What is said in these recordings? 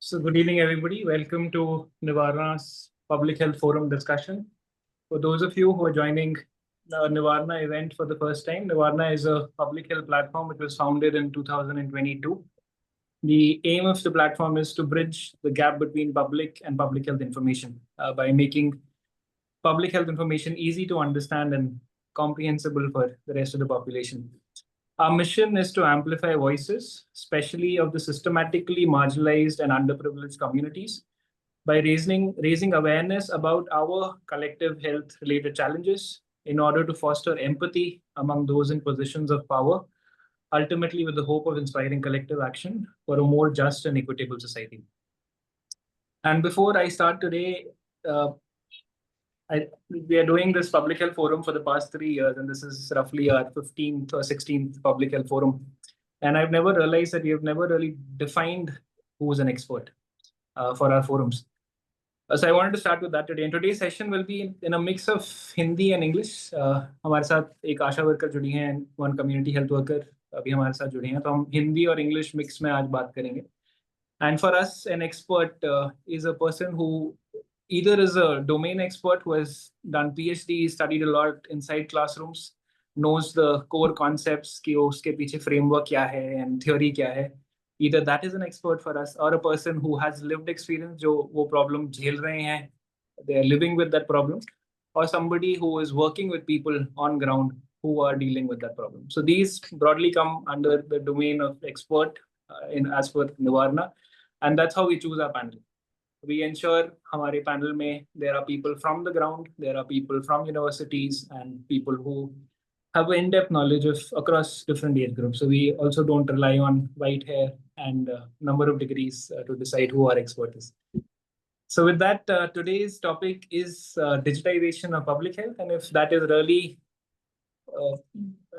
So good evening, everybody. Welcome to Nivarana's Public Health Forum discussion. For those of you who are joining the Nivarana event for the first time, Nivarana is a public health platform which was founded in 2022. The aim of the platform is to bridge the gap between public and public health information by making public health information easy to understand and comprehensible for the rest of the population. Our mission is to amplify voices, especially of the systematically marginalized and underprivileged communities, by raising awareness about our collective health-related challenges in order to foster empathy among those in positions of power, ultimately with the hope of inspiring collective action for a more just and equitable society. And before I start today, we are doing this public health forum for the past 3 years, and this is roughly our 15th or 16th public health forum. And I've never realized that we have never really defined who is an expert for our forums. So I wanted to start with that today. And today's session will be in a mix of Hindi and English. हमारे साथ एक आशा worker जुड़ी हैं, one community health worker अभी हमारे साथ जुड़ी हैं, तो हम हिंदी और इंग्लिश मिक्स में आज बात करेंगे. And for us, an expert is a person who either is a domain expert who has done PhD, studied a lot inside classrooms, knows the core concepts कि उसके पीछे framework क्या है and theory क्या है. Either that is an expert for us, or a person who has lived experience, जो वो problem झेल रहे हैं, they are living with that problem, or somebody who is working with people on ground who are dealing with that problem. So these broadly come under the domain of expert as per Nivarana, and that's how we choose our panel. We ensure हमारे panel में there are people from the ground, there are people from universities, and people who have in-depth knowledge of across different age groups. So we also don't rely on white hair and number of degrees to decide who our expert is. So with that, today's topic is digitization of public health, and if that is really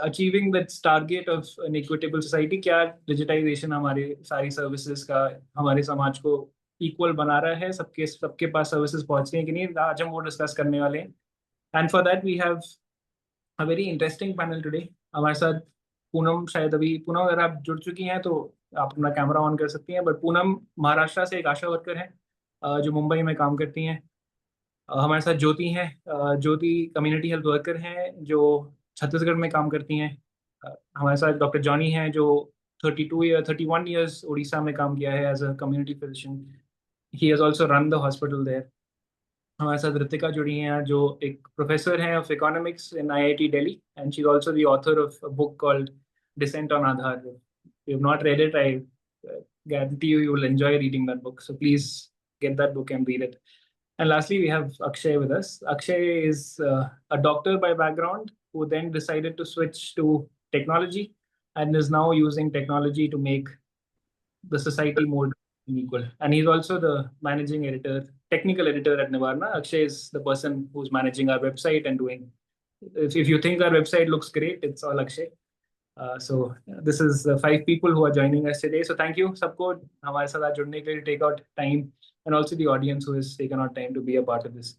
achieving that target of an equitable society, क्या digitization हमारे सारी services का हमारे समाज को equal बना रहा है, सबके पास services पहुंच रही हैं कि नहीं, आज हम वो discuss करने वाले हैं. And for that we have a very interesting panel today. हमारे साथ पूनम, शायद अभी पूनम अगर आप जुड़ चुकी हैं तो आप अपना कैमरा ऑन कर सकती हैं, बट पूनम महाराष्ट्र से एक आशा वर्कर है जो मुंबई में काम करती हैं. हमारे साथ ज्योति हैं, ज्योति कम्युनिटी हेल्थ वर्कर हैं जो छत्तीसगढ़ में काम करती हैं. हमारे साथ डॉक्टर जॉनी हैं जो 31 ईयर्स उड़ीसा में काम किया है as a community physician. He has also run the hospital there. हमारे साथ ऋतिका जुड़ी हैं जो एक प्रोफेसर हैं of economics in IIT Delhi, and she is also the author of a book called dissent on Aadhaar. If you have not read it, I guarantee you will enjoy reading that book. So please get that book and read it. And lastly, we have Akshay with us. Akshay is a doctor by background who then decided to switch to technology and is now using technology to make the society more equal. And he's also the managing editor, technical editor at Nivarana. Akshay is the person who's managing our website and doing. If you think our website looks great, it's all Akshay. So this is 5 people who are joining us today. So thank you सबको हमारे साथ आज जुड़ने के लिए, take out time, and also the audience who has taken out time to be a part of this.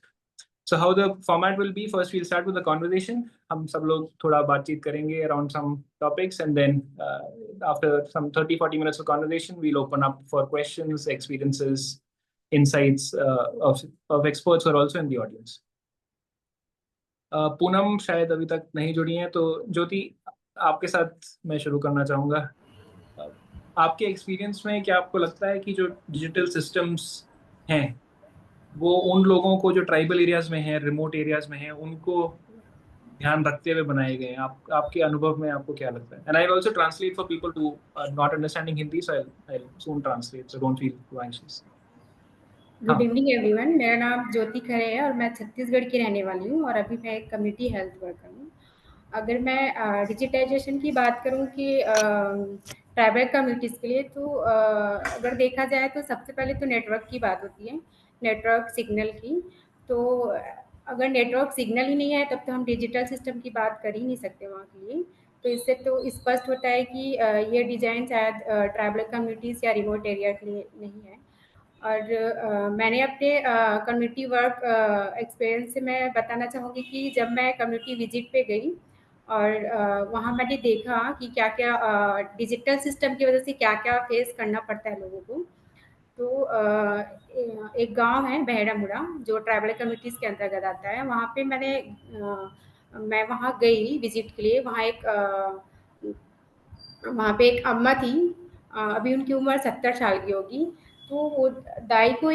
So how the format will be: first we'll start with the conversation. हम सब लोग थोड़ा बातचीत करेंगे around some topics, and then after some 30-40 minutes of conversation, we'll open up for questions, experiences, insights of experts who are also in the audience. Poonam शायद अभी तक नहीं जुड़ी हैं, तो ज्योति आपके साथ मैं शुरू करना चाहूँगा. आपके एक्सपीरियंस में क्या आपको लगता है कि जो डिजिटल सिस्टम्स हैं वो उन लोगों को जो ट्राइबल एरियाज में हैं, रिमोट एरियाज में हैं, उनको ध्यान रखते हुए बनाए गए हैं? आपके अनुभव में आपको क्या लगता है? And I will also translate for people who are not understanding Hindi, so I will soon translate, so don't feel too anxious. Good evening everyone. मेरा नाम ज्योति खरे है और मैं छत्तीसगढ़ की रहने वाली हूँ और अभी मैं एक कम्युनिटी हेल्थ वर्कर हूँ. अगर मैं डिजिटाइजेशन की बात करूँ कि ट्राइबल कम्युनिटीज़ के लिए, तो अगर देखा जाए तो सबसे पहले तो नेटवर्क की बात होती है, नेटवर्क सिग्नल की. तो अगर नेटवर्क सिग्नल ही नहीं है तब तो हम डिजिटल सिस्टम की बात कर ही नहीं सकते वहाँ के लिए. तो इससे तो स्पष्ट होता है कि ये डिज़ाइन शायद ट्राइबल कम्युनिटीज़ या रिमोट एरिया के लिए नहीं है. और मैंने अपने कम्युनिटी वर्क एक्सपीरियंस से मैं बताना चाहूँगी कि जब मैं कम्युनिटी विजिट पे गई और वहाँ मैंने देखा कि क्या क्या डिजिटल सिस्टम की वजह से क्या क्या फेस करना पड़ता है लोगों को. तो एक गांव है बहेड़ामुड़ा जो ट्राइबल कम्युनिटीज़ के अंतर्गत आता है। वहाँ पे मैं वहाँ गई विजिट के लिए। वहाँ पे एक अम्मा थी, अभी उनकी उम्र 70 साल की होगी। तो वो दाई को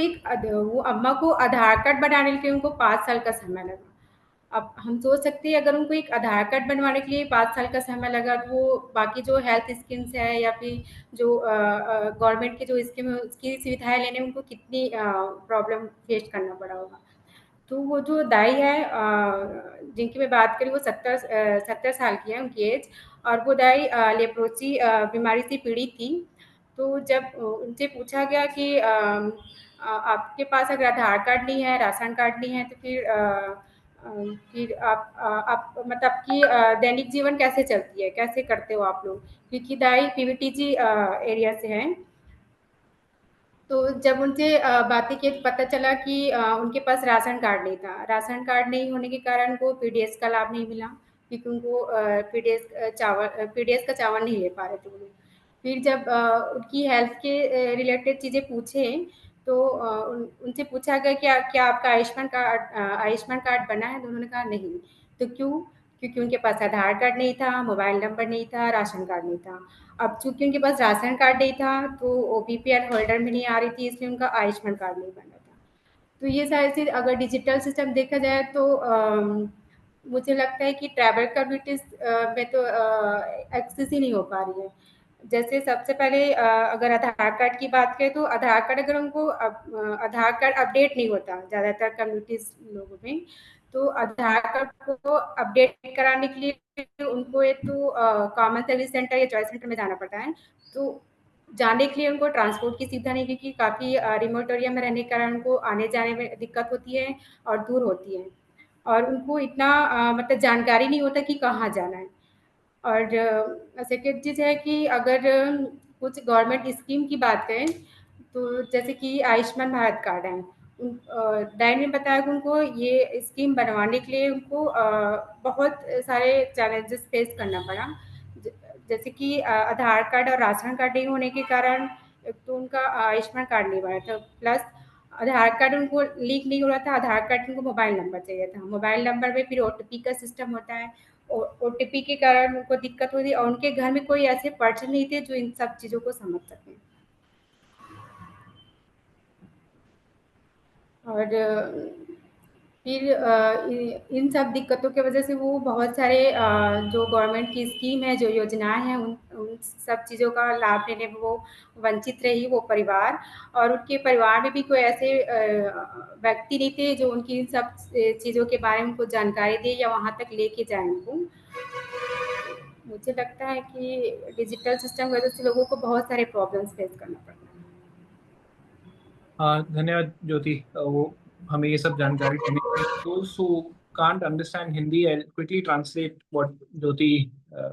वो अम्मा को आधार कार्ड बनाने के लिए उनको 5 साल का समय लगा। अब हम सोच सकते हैं अगर उनको एक आधार कार्ड बनवाने के लिए 5 साल का समय लगा, तो वो बाकी जो हेल्थ स्कीम्स है या फिर जो गवर्नमेंट की जो स्कीम है उसकी सुविधाएँ लेने में उनको कितनी प्रॉब्लम फेस करना पड़ा होगा। तो वो जो दाई है जिनकी मैं बात करी वो 70 साल की है उनकी एज। और वो दाई लेप्रोसी बीमारी से पीड़ित थी। तो जब उनसे पूछा गया कि आपके पास अगर आधार कार्ड नहीं है, राशन कार्ड नहीं है, तो फिर आप मतलब आपकी दैनिक जीवन कैसे चलती है, कैसे करते हो आप लोग? क्योंकि दाई पीवीटीजी एरिया से हैं। तो जब उनसे बातें की तो पता चला कि उनके पास राशन कार्ड नहीं था। राशन कार्ड नहीं होने के कारण उनको पीडीएस का लाभ नहीं मिला, क्योंकि उनको पीडीएस का चावल नहीं ले पा रहे थे वो लोग। फिर जब उनकी हेल्थ के रिलेटेड चीज़ें पूछे, तो उनसे पूछा गया क्या क्या आपका आयुष्मान कार्ड बना है? तो उन्होंने कहा नहीं। तो क्यों? क्योंकि उनके पास आधार कार्ड नहीं था, मोबाइल नंबर नहीं था, राशन कार्ड नहीं था। अब चूँकि उनके पास राशन कार्ड नहीं था, तो वो बीपीएल होल्डर में नहीं आ रही थी, इसलिए उनका आयुष्मान कार्ड नहीं बना था। तो ये सारी चीज़ अगर डिजिटल सिस्टम देखा जाए तो मुझे लगता है कि ट्राइबल कम्युनिटीज़ में तो एक्सेस ही नहीं हो पा रही है। जैसे सबसे पहले अगर आधार कार्ड की बात करें, तो आधार कार्ड अगर उनको आधार कार्ड अपडेट नहीं होता ज़्यादातर कम्युनिटीज़ लोगों में। तो आधार कार्ड को अपडेट कराने के लिए उनको एक तो कॉमन सर्विस सेंटर या जॉय सेंटर में जाना पड़ता है। तो जाने के लिए उनको ट्रांसपोर्ट की सुविधा नहीं, क्योंकि काफ़ी रिमोट एरिया में रहने के कारण उनको आने-जाने में दिक्कत होती है और दूर होती है। और उनको इतना मतलब जानकारी नहीं होता कि कहाँ जाना है। और सेकंड चीज़ है कि अगर कुछ गवर्नमेंट स्कीम की बात करें, तो जैसे कि आयुष्मान भारत कार्ड है। डैन ने बताया कि उनको ये स्कीम बनवाने के लिए उनको बहुत सारे चैलेंजेस फेस करना पड़ा। ज जैसे कि आधार कार्ड और राशन कार्ड नहीं होने के कारण एक तो उनका आयुष्मान कार्ड नहीं बना था, प्लस आधार कार्ड उनको लिंक नहीं हो रहा था, आधार कार्ड उनको मोबाइल नंबर चाहिए था। मोबाइल नंबर में फिर ओटीपी का सिस्टम होता है, ओटीपी के कारण उनको दिक्कत हो रही और उनके घर में कोई ऐसे पर्सन नहीं थे जो इन सब चीज़ों को समझ सकें। और फिर इन सब दिक्कतों की वजह से वो बहुत सारे जो गवर्नमेंट की स्कीम है, जो योजनाएँ हैं, उन सब चीज़ों का लाभ लेने में वो वंचित रही, वो परिवार। और उनके परिवार में भी कोई ऐसे व्यक्ति नहीं थे जो उनकी इन सब चीज़ों के बारे में उनको जानकारी दें या वहाँ तक लेके जाएँ उनको। मुझे लगता है कि डिजिटल सिस्टम की वजह से लोगों को बहुत सारे प्रॉब्लम्स फेस करना पड़ रहा है। हाँ, धन्यवाद ज्योति। वो हमें ये सब जानकारी देने के लिए। Those who can't understand Hindi, I'll quickly translate what Jyoti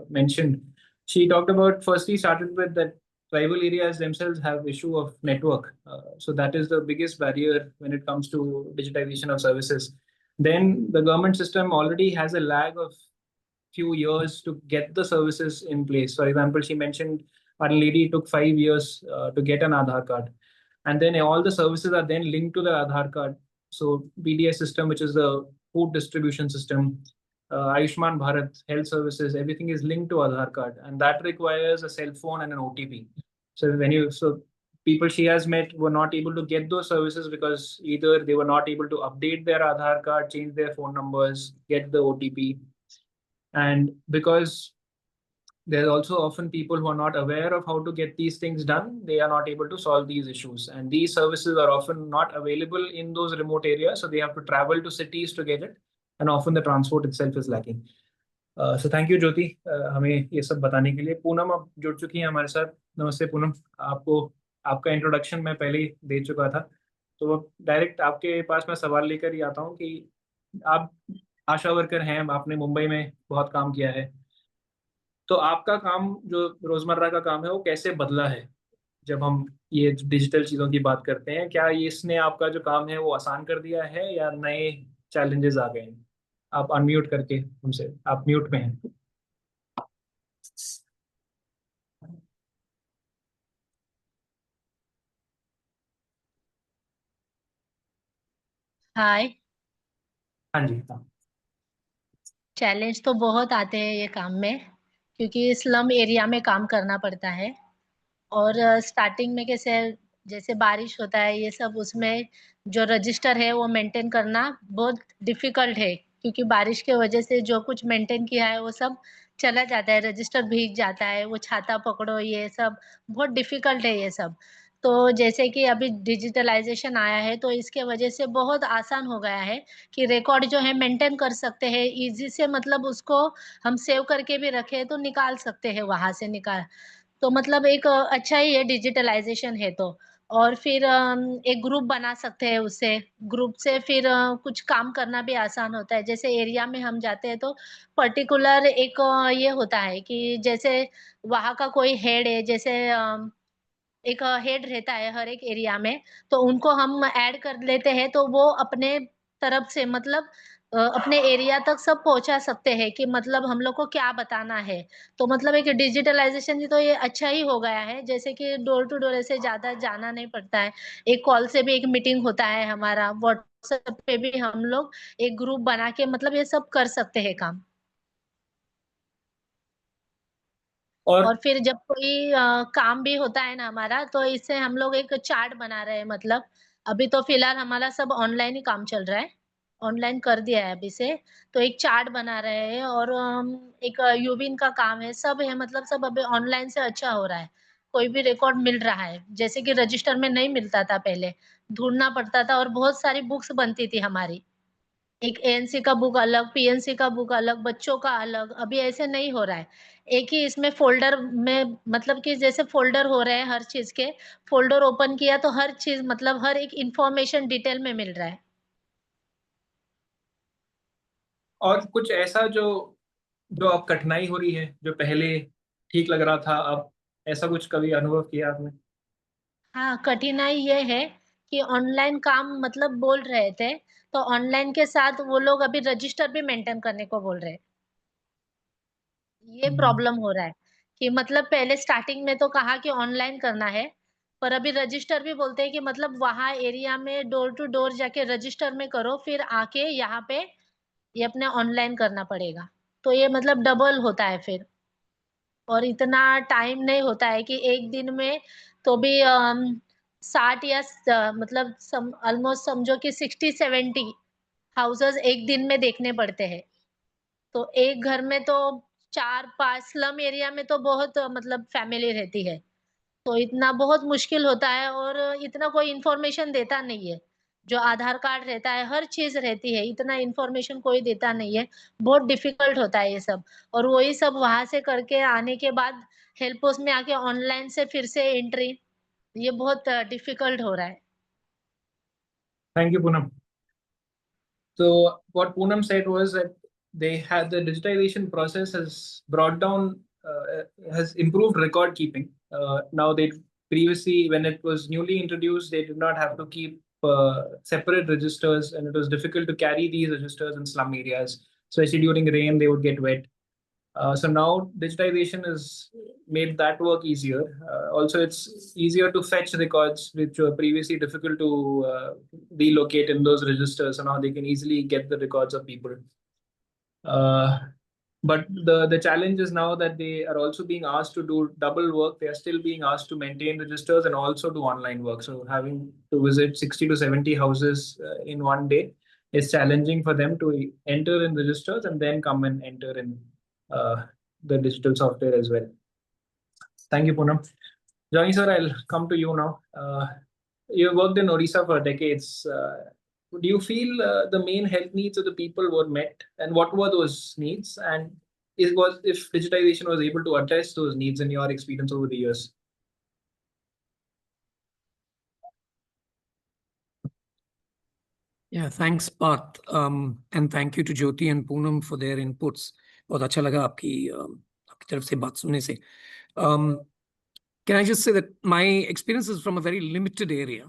mentioned. She talked about, firstly started with that tribal areas themselves have issue of network. So that is the biggest barrier when it comes to digitization of services. Then the government system already has a lag of few years to get the services in place. For example, she mentioned one lady took 5 years to get an Aadhaar card, and then all the services are then linked to the Aadhaar card. So BDS system, which is the food distribution system, Ayushman Bharat health services, everything is linked to Aadhaar card, and that requires a cell phone and an OTP. So people she has met were not able to get those services because either they were not able to update their Aadhaar card, change their phone numbers, get the OTP, and because there's also often people who are not aware of how to get these things done, they are not able to solve these issues. And these services are often not available in those remote areas, so they have to travel to cities to get it, and often the transport itself is lacking. So thank you ज्योति, हमें ये सब बताने के लिए। पूनम अब जुड़ चुकी हैं हमारे साथ। नमस्ते पूनम। आपको आपका इंट्रोडक्शन मैं पहले ही दे चुका था, तो डायरेक्ट आपके पास मैं सवाल लेकर ही आता हूँ कि आप आशा वर्कर हैं, आपने मुंबई में बहुत काम किया है, तो आपका काम जो रोजमर्रा का काम है वो कैसे बदला है जब हम ये डिजिटल चीजों की बात करते हैं? क्या ये इसने आपका जो काम है वो आसान कर दिया है या नए चैलेंजेस आ गए हैं? आप अनम्यूट करके हमसे, आप म्यूट में हैं। हाय। हाँ जी। चैलेंज तो बहुत आते हैं ये काम में, क्योंकि स्लम एरिया में काम करना पड़ता है। और स्टार्टिंग में कैसे, जैसे बारिश होता है ये सब, उसमें जो रजिस्टर है वो मेंटेन करना बहुत डिफिकल्ट है, क्योंकि बारिश के वजह से जो कुछ मेंटेन किया है वो सब चला जाता है, रजिस्टर भीग जाता है, वो छाता पकड़ो, ये सब बहुत डिफिकल्ट है ये सब। तो जैसे कि अभी डिजिटलाइजेशन आया है तो इसके वजह से बहुत आसान हो गया है कि रिकॉर्ड जो है मेंटेन कर सकते हैं इजी से, मतलब उसको हम सेव करके भी रखे तो निकाल सकते हैं वहां से निकाल। तो मतलब एक अच्छा ही है डिजिटलाइजेशन है तो। और फिर एक ग्रुप बना सकते हैं उससे, ग्रुप से फिर कुछ काम करना भी आसान होता है। जैसे एरिया में हम जाते हैं तो पर्टिकुलर एक ये होता है कि जैसे वहाँ का कोई हेड है, जैसे एक हेड रहता है हर एक एरिया में, तो उनको हम ऐड कर लेते हैं तो वो अपने तरफ से मतलब अपने एरिया तक सब पहुंचा सकते हैं कि मतलब हम लोग को क्या बताना है। तो मतलब एक डिजिटलाइजेशन तो ये अच्छा ही हो गया है, जैसे कि डोर टू डोर ऐसे ज्यादा जाना नहीं पड़ता है। एक कॉल से भी एक मीटिंग होता है हमारा, व्हाट्सएप पे भी हम लोग एक ग्रुप बना के मतलब ये सब कर सकते हैं काम। और और फिर जब कोई काम भी होता है ना हमारा, तो इससे हम लोग एक चार्ट बना रहे हैं। मतलब अभी तो फिलहाल हमारा सब ऑनलाइन ही काम चल रहा है, ऑनलाइन कर दिया है अभी से। तो एक चार्ट बना रहे हैं और एक यूबिन का काम है, सब है, मतलब सब अभी ऑनलाइन से अच्छा हो रहा है। कोई भी रिकॉर्ड मिल रहा है, जैसे कि रजिस्टर में नहीं मिलता था पहले, ढूंढना पड़ता था और बहुत सारी बुक्स बनती थी हमारी। एक एएनसी का बुक अलग, पीएनसी का बुक अलग, बच्चों का अलग। अभी ऐसे नहीं हो रहा है, एक ही इसमें फोल्डर में, मतलब कि जैसे फोल्डर हो रहे हैं हर चीज के, फोल्डर ओपन किया तो हर चीज मतलब हर एक इंफॉर्मेशन डिटेल में मिल रहा है। कुछ ऐसा जो जो अब कठिनाई हो रही है, जो पहले ठीक लग रहा था, अब ऐसा कुछ कभी अनुभव किया आपने? हाँ, कठिनाई ये है कि ऑनलाइन काम मतलब बोल रहे थे, तो ऑनलाइन के साथ वो लोग अभी रजिस्टर भी मेंटेन करने को बोल रहे हैं। ये हम्म। प्रॉब्लम हो रहा है कि मतलब पहले स्टार्टिंग में तो कहा कि ऑनलाइन करना है, पर अभी रजिस्टर भी बोलते हैं कि मतलब वहां एरिया में डोर टू डोर जाके रजिस्टर में करो, फिर आके यहाँ पे ये अपने ऑनलाइन करना पड़ेगा। तो ये मतलब डबल होता है फिर, और इतना टाइम नहीं होता है कि एक दिन में। तो भी 60 या मतलब ऑलमोस्ट समझो कि 60-70 हाउसेस एक दिन में देखने पड़ते हैं। तो एक घर में तो 4-5, स्लम एरिया में तो बहुत मतलब फैमिली रहती है, तो इतना बहुत मुश्किल होता है। और इतना कोई इन्फॉर्मेशन देता नहीं है, जो आधार कार्ड रहता है हर चीज रहती है, इतना इन्फॉर्मेशन कोई देता नहीं है। बहुत डिफिकल्ट होता है ये सब। और वही सब वहां से करके आने के बाद हेल्प पोस्ट में आके ऑनलाइन से फिर से एंट्री, ये बहुत डिफिकल्ट हो रहा है। Thank you Poonam. So what Poonam said was that they had the digitization process has brought down, has improved record keeping. Now they previously, when it was newly introduced, they did not have to keep separate registers, and it was difficult to carry these registers in slum areas. Especially during rain, they would get wet. So now digitization has made that work easier. Also, it's easier to fetch records which were previously difficult to relocate in those registers. So now they can easily get the records of people. Uh, but the challenge is now that they are also being asked to do double work. They are still being asked to maintain registers and also do online work. So having to visit 60 to 70 houses in one day is challenging for them to enter in registers and then come and enter in uh, the digital software as well. Thank you, Poonam. Johnny sir, I'll come to you now. You worked in Odisha for decades. Do you feel the main health needs of the people were met, and what were those needs? And if digitization was able to address those needs in your experience over the years? Yeah, thanks, Parth. And thank you to Jyoti and Poonam for their inputs. बहुत अच्छा लगा आपकी तरफ से बात सुनने से. Can I just say that my experience is from a very limited area.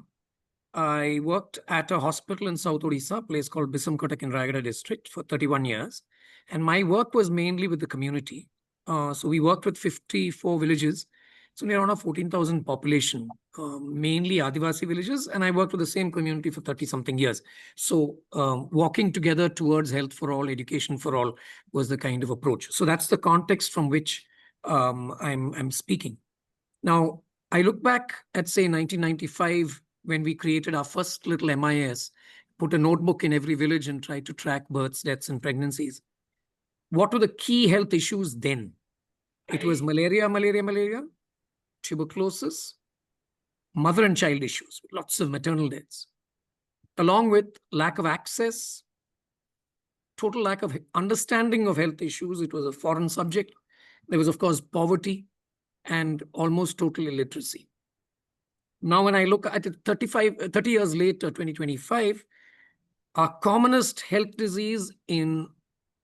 I worked at a hospital in South Odisha, a place called Bisamkatak in Rayagada district for 31 years. And my work was mainly with the community. So we worked with 54 villages It's only around a 14,000 population, mainly Adivasi villages, and I worked with the same community for 30-something years. So walking together towards health for all, education for all was the kind of approach. So that's the context from which I'm speaking. Now, I look back at, say, 1995, when we created our first little MIS, put a notebook in every village and tried to track births, deaths, and pregnancies. What were the key health issues then? It was malaria, tuberculosis, mother and child issues, lots of maternal deaths, along with lack of access, total lack of understanding of health issues. It was a foreign subject. There was, of course, poverty and almost total illiteracy. Now, when I look at it 30 years later, 2025, our commonest health disease in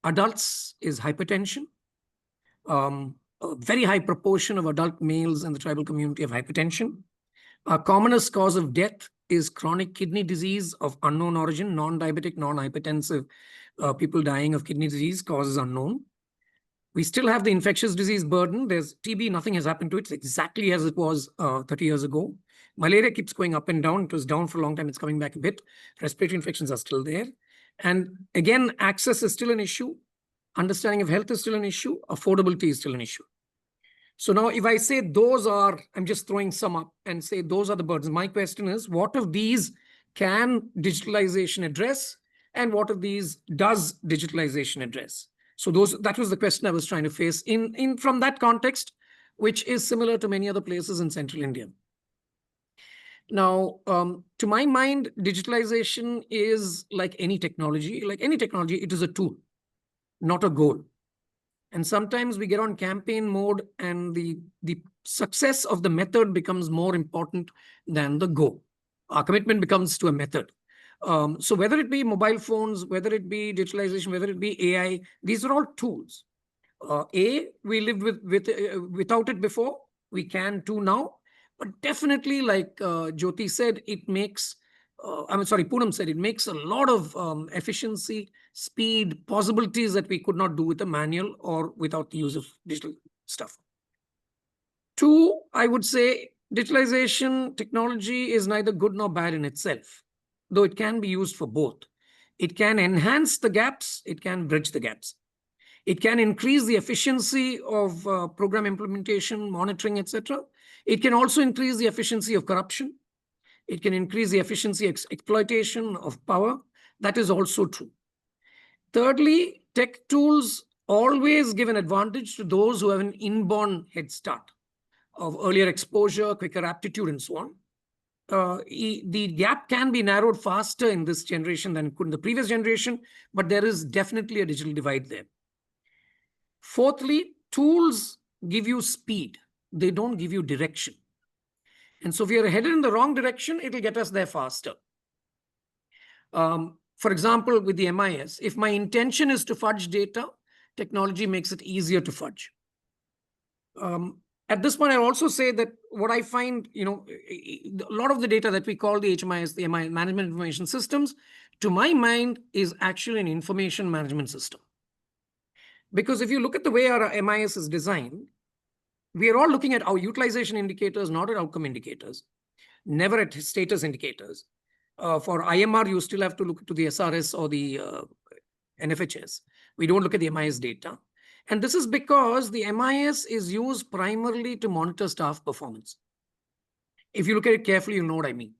adults is hypertension. A very high proportion of adult males in the tribal community have hypertension. Our commonest cause of death is chronic kidney disease of unknown origin, non-diabetic, non-hypertensive people dying of kidney disease, causes unknown. We still have the infectious disease burden. There's TB, nothing has happened to it. It's exactly as it was 30 years ago. Malaria keeps going up and down. It was down for a long time. It's coming back a bit. Respiratory infections are still there. And again, access is still an issue. Understanding of health is still an issue. Affordability is still an issue. So now if I say those are, I'm just throwing some up and say those are the burdens. My question is, what of these can digitalization address? And what of these does digitalization address? So that was the question I was trying to face from that context, which is similar to many other places in central India. Now, to my mind, digitalization is like any technology. Like any technology, it is a tool, not a goal. And sometimes we get on campaign mode and the success of the method becomes more important than the goal. Our commitment becomes to a method. So whether it be mobile phones, whether it be digitalization, whether it be AI, these are all tools. We lived without it before. We can too now. But definitely, like Jyoti said, it makes, Poonam said, it makes a lot of efficiency, speed, possibilities that we could not do with a manual or without the use of digital stuff. Two, I would say digitalization technology is neither good nor bad in itself, though it can be used for both. It can enhance the gaps. It can bridge the gaps. It can increase the efficiency of program implementation, monitoring, etc. It can also increase the efficiency of corruption. It can increase the efficiency of exploitation of power. That is also true. Thirdly, tech tools always give an advantage to those who have an inborn head start of earlier exposure, quicker aptitude, and so on. The gap can be narrowed faster in this generation than it could in the previous generation, but there is definitely a digital divide there. Fourthly, tools give you speed. They don't give you direction. And so if we are headed in the wrong direction, it will get us there faster. For example, with the MIS, if my intention is to fudge data, technology makes it easier to fudge. At this point, I also say that what I find, a lot of the data that we call the HMIS, the MI, Management Information Systems, to my mind, is actually an information management system. Because if you look at the way our MIS is designed, we are all looking at our utilization indicators, not at outcome indicators, never at status indicators. For IMR, you still have to look to the SRS or the NFHS. We don't look at the MIS data. And this is because the MIS is used primarily to monitor staff performance. If you look at it carefully, you know what I mean.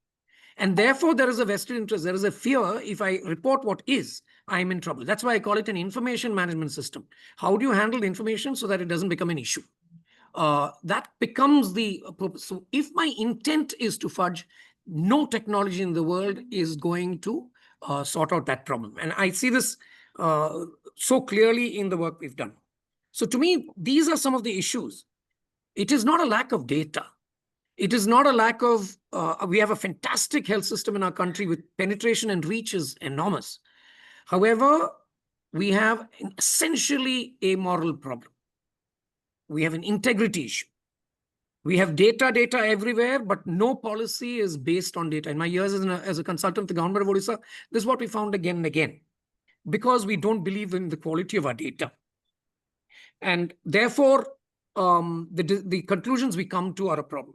And therefore, there is a vested interest. There is a fear. If I report what is, I'm in trouble. That's why I call it an information management system. How do you handle the information so that it doesn't become an issue? That becomes the purpose. So if my intent is to fudge, no technology in the world is going to sort out that problem. And I see this so clearly in the work we've done. So to me, these are some of the issues. It is not a lack of data. It is not a lack of, we have a fantastic health system in our country with penetration and reach is enormous. However, we have an essentially amoral problem. We have an integrity issue. We have data everywhere, but no policy is based on data. In my years as a consultant with the government of Odisha, this is what we found again and again, because we don't believe in the quality of our data. And therefore, the conclusions we come to are a problem.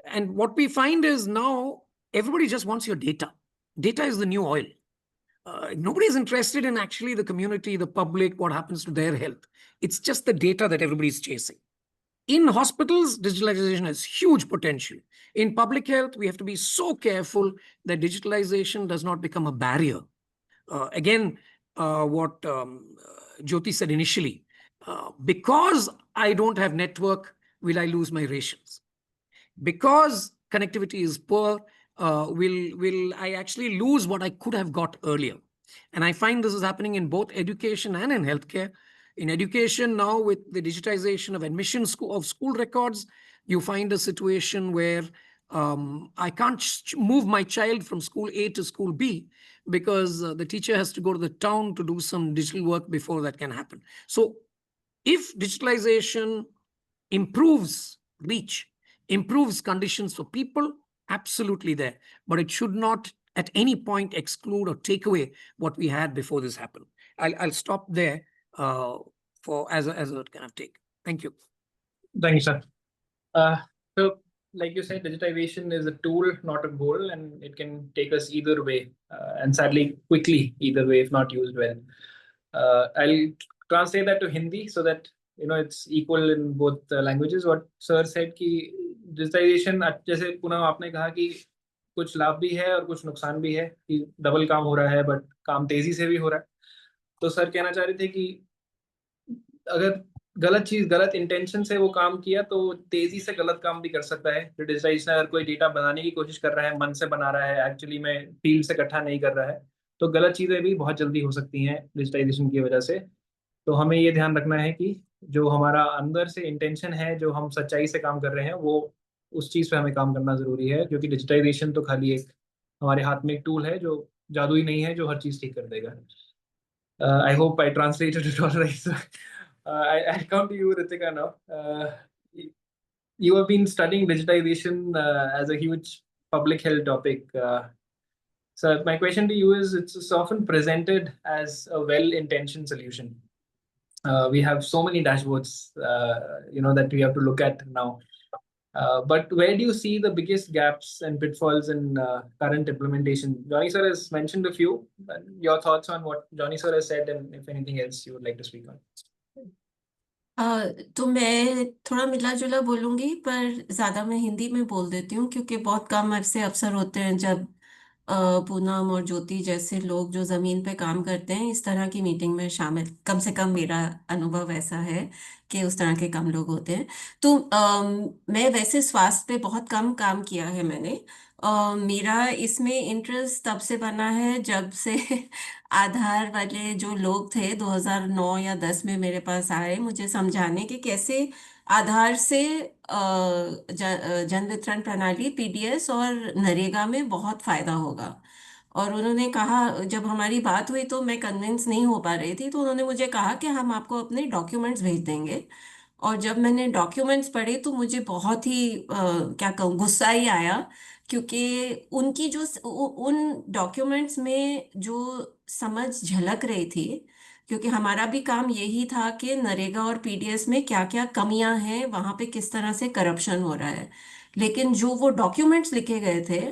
And what we find is now everybody just wants your data. Data is the new oil. Nobody is interested in actually the community, the public, what happens to their health. It's just the data that everybody's chasing. In hospitals, digitalization has huge potential. In public health, we have to be so careful that digitalization does not become a barrier. Again, what Jyoti said initially, because I don't have network, will I lose my rations? Because connectivity is poor, will I actually lose what I could have got earlier? And I find this is happening in both education and in healthcare. In education now, with the digitization of admission of school records, you find a situation where I can't move my child from school A to school B because the teacher has to go to the town to do some digital work before that can happen. So if digitalization improves reach, improves conditions for people, absolutely there. But it should not at any point exclude or take away what we had before this happened. I'll stop there for as a kind of take. Thank you. Thank you, sir. So, like you said, digitization is a tool, not a goal, and it can take us either way, and sadly, quickly either way if not used well. I'll translate that to Hindi so that it's equal in both languages. What sir said कि digitization, जैसे पुनः आपने कहा कि कुछ लाभ भी है और कुछ नुकसान भी है कि डबल काम हो रहा है बट काम तेजी से भी हो रहा है. तो सर कहना चाह रहे थे कि अगर गलत इंटेंशन से वो काम किया तो तेजी से गलत काम भी कर सकता है. डिजिटाइजेशन अगर कोई डेटा बनाने की कोशिश कर रहा है, मन से बना रहा है, एक्चुअली में फील्ड से इकट्ठा नहीं कर रहा है, तो गलत चीजें भी बहुत जल्दी हो सकती हैं डिजिटाइजेशन की वजह से. तो हमें ये ध्यान रखना है कि जो हमारा अंदर से इंटेंशन है, जो हम सच्चाई से काम कर रहे हैं, वो उस चीज पे हमें काम करना जरूरी है, क्योंकि डिजिटाइजेशन तो खाली एक हमारे हाथ में एक टूल है जो जादुई नहीं है जो हर चीज ठीक कर देगा. I hope I translated it all right. I come to you, Ritika, now. You have been studying digitization as a huge public health topic. So my question to you is, it's often presented as a well-intentioned solution. We have so many dashboards, that we have to look at now. But where do you see the biggest gaps and pitfalls in current implementation? Johnny sir has mentioned a few. Your thoughts on what Johnny sir has said, and if anything else you would like to speak on? तो मैं थोड़ा मिला जुला बोलूंगी, पर ज्यादा मैं हिंदी में बोल देती हूँ क्योंकि बहुत कम ऐसे अवसर होते हैं जब पूनम और ज्योति जैसे लोग जो जमीन पे काम करते हैं इस तरह की मीटिंग में शामिल, कम से कम मेरा अनुभव ऐसा है कि उस तरह के कम लोग होते हैं. तो मैं वैसे स्वास्थ्य पे बहुत कम काम किया है मैंने. मेरा इसमें इंटरेस्ट तब से बना है जब से आधार वाले जो लोग थे 2009 या 10 में मेरे पास आए मुझे समझाने कि कैसे आधार से जन वितरण प्रणाली पीडीएस और नरेगा में बहुत फायदा होगा. और उन्होंने कहा, जब हमारी बात हुई तो मैं कन्विंस नहीं हो पा रही थी, तो उन्होंने मुझे कहा कि हम आपको अपने डॉक्यूमेंट्स भेज देंगे. और जब मैंने डॉक्यूमेंट्स पढ़े तो मुझे बहुत ही क्या कहूँ, गुस्सा ही आया, क्योंकि उनकी जो उन डॉक्यूमेंट्स में जो समझ झलक रही थी, क्योंकि हमारा भी काम यही था कि नरेगा और पीडीएस में क्या क्या कमियां हैं, वहां पे किस तरह से करप्शन हो रहा है. लेकिन जो वो डॉक्यूमेंट्स लिखे गए थे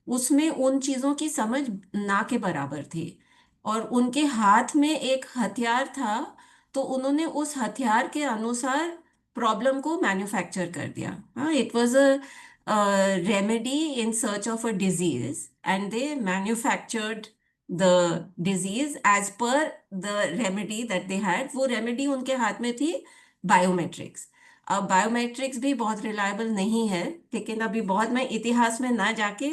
उसमें उन चीजों की समझ ना के बराबर थी. और उनके हाथ में एक हथियार था, तो उन्होंने उस हथियार के अनुसार प्रॉब्लम को मैन्युफैक्चर कर दिया. हाँ, it was a remedy in search of a disease and they manufactured the disease as per the remedy that they had. वो रेमेडी उनके हाथ में थी बायोमेट्रिक्स. अब बायोमेट्रिक्स भी बहुत रिलायबल नहीं है, लेकिन अभी बहुत मैं इतिहास में ना जाके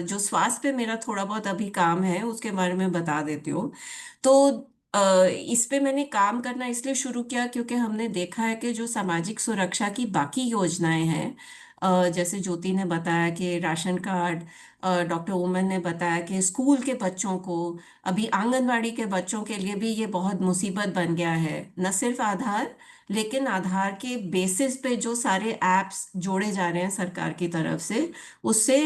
जो स्वास्थ्य पे मेरा थोड़ा बहुत अभी काम है उसके बारे में बता देती हूँ. तो इस पे मैंने काम करना इसलिए शुरू किया क्योंकि हमने देखा है कि जो सामाजिक सुरक्षा की बाकी योजनाएं हैं, जैसे ज्योति ने बताया कि राशन कार्ड, डॉक्टर ओमन ने बताया कि स्कूल के बच्चों को, अभी आंगनवाड़ी के बच्चों के लिए भी ये बहुत मुसीबत बन गया है. न सिर्फ आधार, लेकिन आधार के बेसिस पे जो सारे एप्स जोड़े जा रहे हैं सरकार की तरफ से, उससे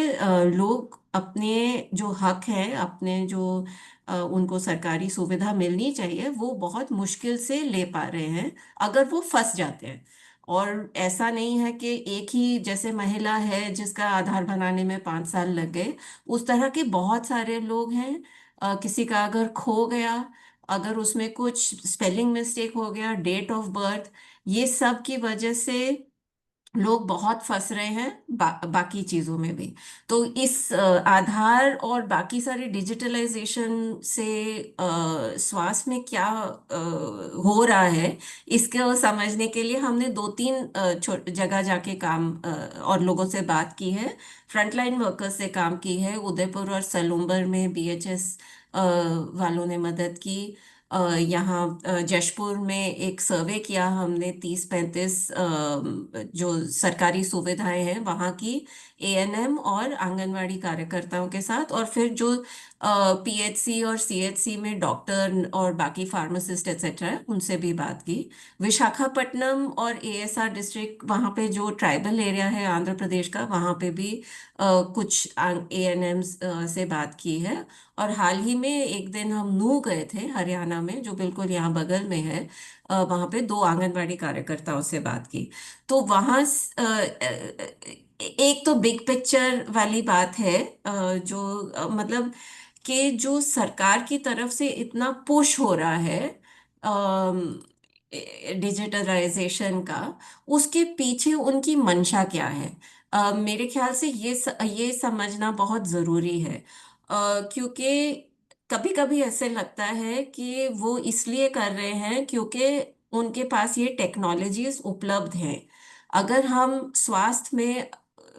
लोग अपने जो हक है, अपने जो उनको सरकारी सुविधा मिलनी चाहिए, वो बहुत मुश्किल से ले पा रहे हैं अगर वो फंस जाते हैं. और ऐसा नहीं है कि एक ही जैसे महिला है जिसका आधार बनाने में 5 साल लग गए, उस तरह के बहुत सारे लोग हैं। किसी का अगर खो गया, अगर उसमें कुछ स्पेलिंग मिस्टेक हो गया, डेट ऑफ बर्थ, ये सब की वजह से लोग बहुत फंस रहे हैं बाकी चीजों में भी। तो इस आधार और बाकी सारे डिजिटलाइजेशन से स्वास्थ्य में क्या हो रहा है, इसको समझने के लिए हमने 2-3 जगह जाके काम और लोगों से बात की है। फ्रंटलाइन वर्कर्स से काम की है, उदयपुर और सलूम्बर में बीएचएस वालों ने मदद की। यहाँ जशपुर में एक सर्वे किया हमने, 30-35 जो सरकारी सुविधाएं हैं वहाँ की एएनएम और आंगनवाड़ी कार्यकर्ताओं के साथ, और फिर जो पीएचसी और सीएचसी में डॉक्टर और बाकी फार्मासिस्ट एक्सेट्रा है उनसे भी बात की। विशाखापट्टनम और एएसआर डिस्ट्रिक्ट, वहाँ पे जो ट्राइबल एरिया है आंध्र प्रदेश का, वहाँ पे भी कुछ एएनएम से बात की है। और हाल ही में एक दिन हम नूह गए थे हरियाणा में, जो बिल्कुल यहाँ बगल में है। वहाँ पे 2 आंगनबाड़ी कार्यकर्ताओं से बात की। तो वहाँ एक तो बिग पिक्चर वाली बात है, जो मतलब कि जो सरकार की तरफ से इतना पुश हो रहा है डिजिटलाइजेशन का, उसके पीछे उनकी मंशा क्या है। मेरे ख्याल से ये समझना बहुत ज़रूरी है। क्योंकि कभी कभी ऐसे लगता है कि वो इसलिए कर रहे हैं क्योंकि उनके पास ये टेक्नोलॉजीज उपलब्ध हैं। अगर हम स्वास्थ्य में,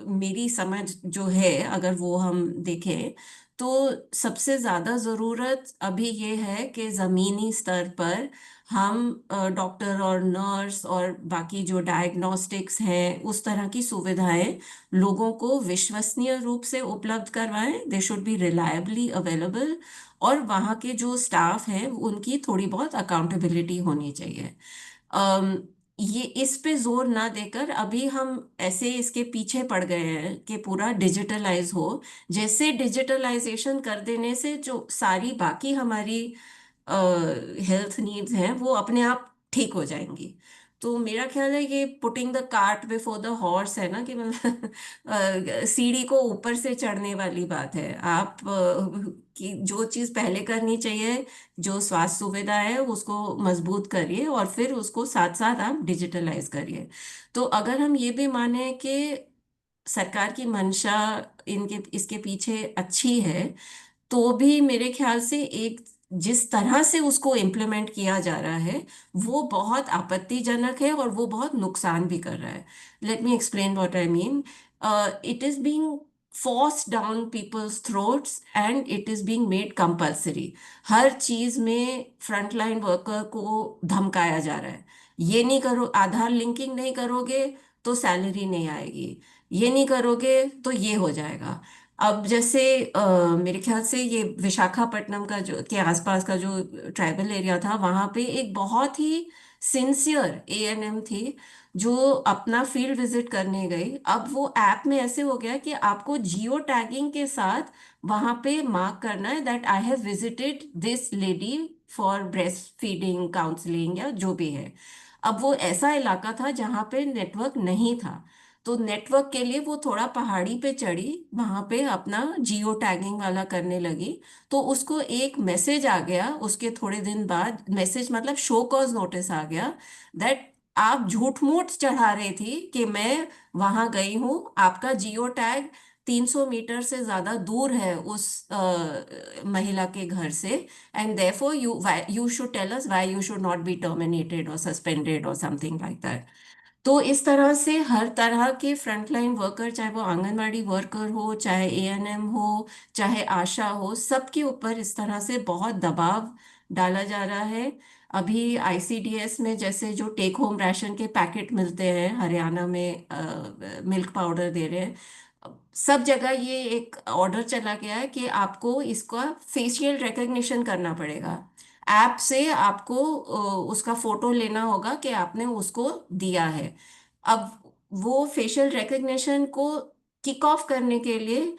मेरी समझ जो है, अगर वो हम देखें तो सबसे ज़्यादा ज़रूरत अभी ये है कि ज़मीनी स्तर पर हम डॉक्टर और नर्स और बाकी जो डायग्नोस्टिक्स हैं उस तरह की सुविधाएं लोगों को विश्वसनीय रूप से उपलब्ध करवाएं। They should be reliably available. और वहाँ के जो स्टाफ हैं उनकी थोड़ी बहुत अकाउंटेबिलिटी होनी चाहिए। अम, ये इस पे जोर ना देकर अभी हम ऐसे इसके पीछे पड़ गए हैं कि पूरा डिजिटलाइज हो। जैसे डिजिटलाइजेशन कर देने से जो सारी बाकी हमारी हेल्थ नीड्स हैं वो अपने आप ठीक हो जाएंगी। तो मेरा ख्याल है ये putting the cart before the horse है ना, कि मतलब सीढ़ी को ऊपर से चढ़ने वाली बात है। आप कि जो चीज़ पहले करनी चाहिए, जो स्वास्थ्य सुविधा है उसको मजबूत करिए और फिर उसको साथ साथ आप डिजिटलाइज करिए। तो अगर हम ये भी माने कि सरकार की मंशा इनके इसके पीछे अच्छी है, तो भी मेरे ख्याल से एक जिस तरह से उसको इम्प्लीमेंट किया जा रहा है वो बहुत आपत्तिजनक है और वो बहुत नुकसान भी कर रहा है। Let me explain what I mean. It is being forced down people's throats and it is being made compulsory। हर चीज में फ्रंटलाइन वर्कर को धमकाया जा रहा है। ये नहीं करो, आधार लिंकिंग नहीं करोगे तो सैलरी नहीं आएगी, ये नहीं करोगे तो ये हो जाएगा। अब जैसे मेरे ख्याल से ये विशाखापट्टनम का जो के आसपास का जो ट्राइबल एरिया था, वहां पे एक बहुत ही सिंसियर एएनएम थी जो अपना फील्ड विजिट करने गई। अब वो ऐप में ऐसे हो गया कि आपको जियो टैगिंग के साथ वहां पे मार्क करना है that I have visited this lady for breast feeding counselling या जो भी है। अब वो ऐसा इलाका था जहाँ पे नेटवर्क नहीं था, तो नेटवर्क के लिए वो थोड़ा पहाड़ी पे चढ़ी, वहां पे अपना जियो टैगिंग वाला करने लगी। तो उसको एक मैसेज आ गया उसके थोड़े दिन बाद, मैसेज मतलब शो कॉज नोटिस आ गया दैट आप झूठ मूठ चढ़ा रही थी कि मैं वहां गई हूँ, आपका जियो टैग 300 मीटर से ज्यादा दूर है उस महिला के घर से, and therefore you should tell us why you should not be terminated और सस्पेंडेड और समथिंग लाइक दैट। तो इस तरह से हर तरह के फ्रंटलाइन वर्कर, चाहे वो आंगनवाड़ी वर्कर हो, चाहे एएनएम हो, चाहे आशा हो, सबके ऊपर इस तरह से बहुत दबाव डाला जा रहा है। अभी आईसीडीएस में जैसे जो टेक होम राशन के पैकेट मिलते हैं, हरियाणा में मिल्क पाउडर दे रहे हैं, सब जगह ये एक ऑर्डर चला गया है कि आपको इसका फेशियल रिकग्निशन करना पड़ेगा। ऐप से आपको उसका फोटो लेना होगा कि आपने उसको दिया है। अब वो फेशियल रिकग्निशन को किक ऑफ करने के लिए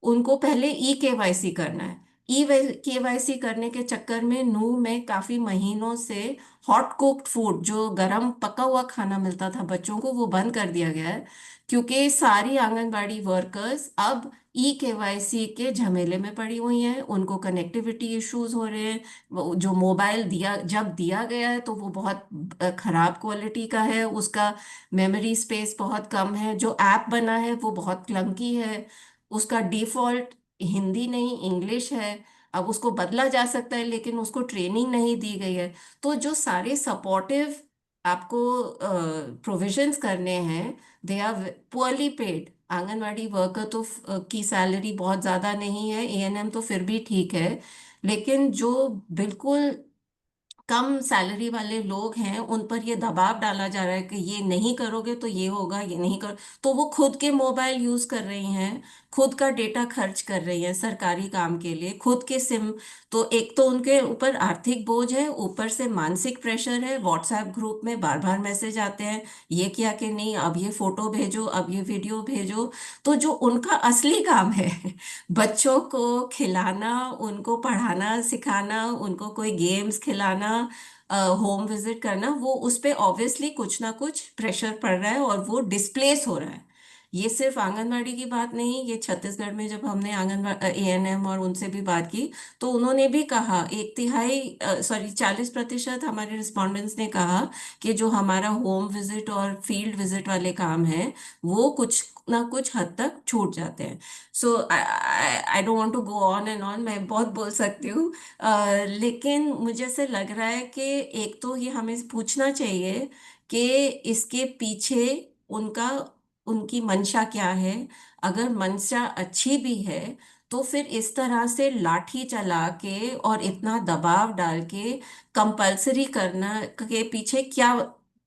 उनको पहले ई केवाईसी करना है। KYC करने के चक्कर में नूह में काफी महीनों से हॉट कुक्ड फूड, जो गरम पका हुआ खाना मिलता था बच्चों को, वो बंद कर दिया गया है, क्योंकि सारी आंगनबाड़ी वर्कर्स अब KYC के झमेले में पड़ी हुई हैं। उनको कनेक्टिविटी इश्यूज हो रहे हैं। जो मोबाइल जब दिया गया है तो वो बहुत खराब क्वालिटी का है, उसका मेमोरी स्पेस बहुत कम है, जो ऐप बना है वो बहुत क्लंकी है, उसका डिफॉल्ट हिंदी नहीं इंग्लिश है। अब उसको बदला जा सकता है लेकिन उसको ट्रेनिंग नहीं दी गई है। तो जो सारे सपोर्टिव आपको प्रोविजंस करने हैं, they are poorly paid. Anganwadi worker तो की सैलरी बहुत ज़्यादा नहीं है, ANM तो फिर भी ठीक है, लेकिन जो बिल्कुल कम सैलरी वाले लोग हैं उन पर ये दबाव डाला जा रहा है कि ये नहीं करोगे तो ये होगा, ये नहीं कर, तो वो खुद के मोबाइल यूज कर रही हैं, खुद का डेटा खर्च कर रही हैं सरकारी काम के लिए, खुद के सिम। तो एक तो उनके ऊपर आर्थिक बोझ है, ऊपर से मानसिक प्रेशर है। व्हाट्सएप ग्रुप में बार बार मैसेज आते हैं, ये किया कि नहीं, अब ये फोटो भेजो, अब ये वीडियो भेजो। तो जो उनका असली काम है बच्चों को खिलाना, उनको पढ़ाना सिखाना, उनको कोई गेम्स खिलाना, होम विजिट करना, वो उस पे ऑब्वियसली कुछ ना कुछ प्रेशर पड़ रहा है और वो डिस्प्लेस हो रहा है। ये सिर्फ आंगनवाड़ी की बात नहीं, ये छत्तीसगढ़ में जब हमने आंगनवाड़ी ANM और उनसे भी बात की तो उन्होंने भी कहा, 40% हमारे रिस्पोंडेंट्स ने कहा कि जो हमारा होम विजिट और फील्ड विजिट वाले काम हैं वो कुछ ना कुछ हद तक छूट जाते हैं। So I don't want to go on and on, मैं बहुत बोल सकती हूँ। लेकिन मुझे ऐसे लग रहा है कि एक तो ये हमें पूछना चाहिए कि इसके पीछे उनका उनकी मंशा क्या है। अगर मंशा अच्छी भी है तो फिर इस तरह से लाठी चला के और इतना दबाव डाल के कंपलसरी करना के पीछे क्या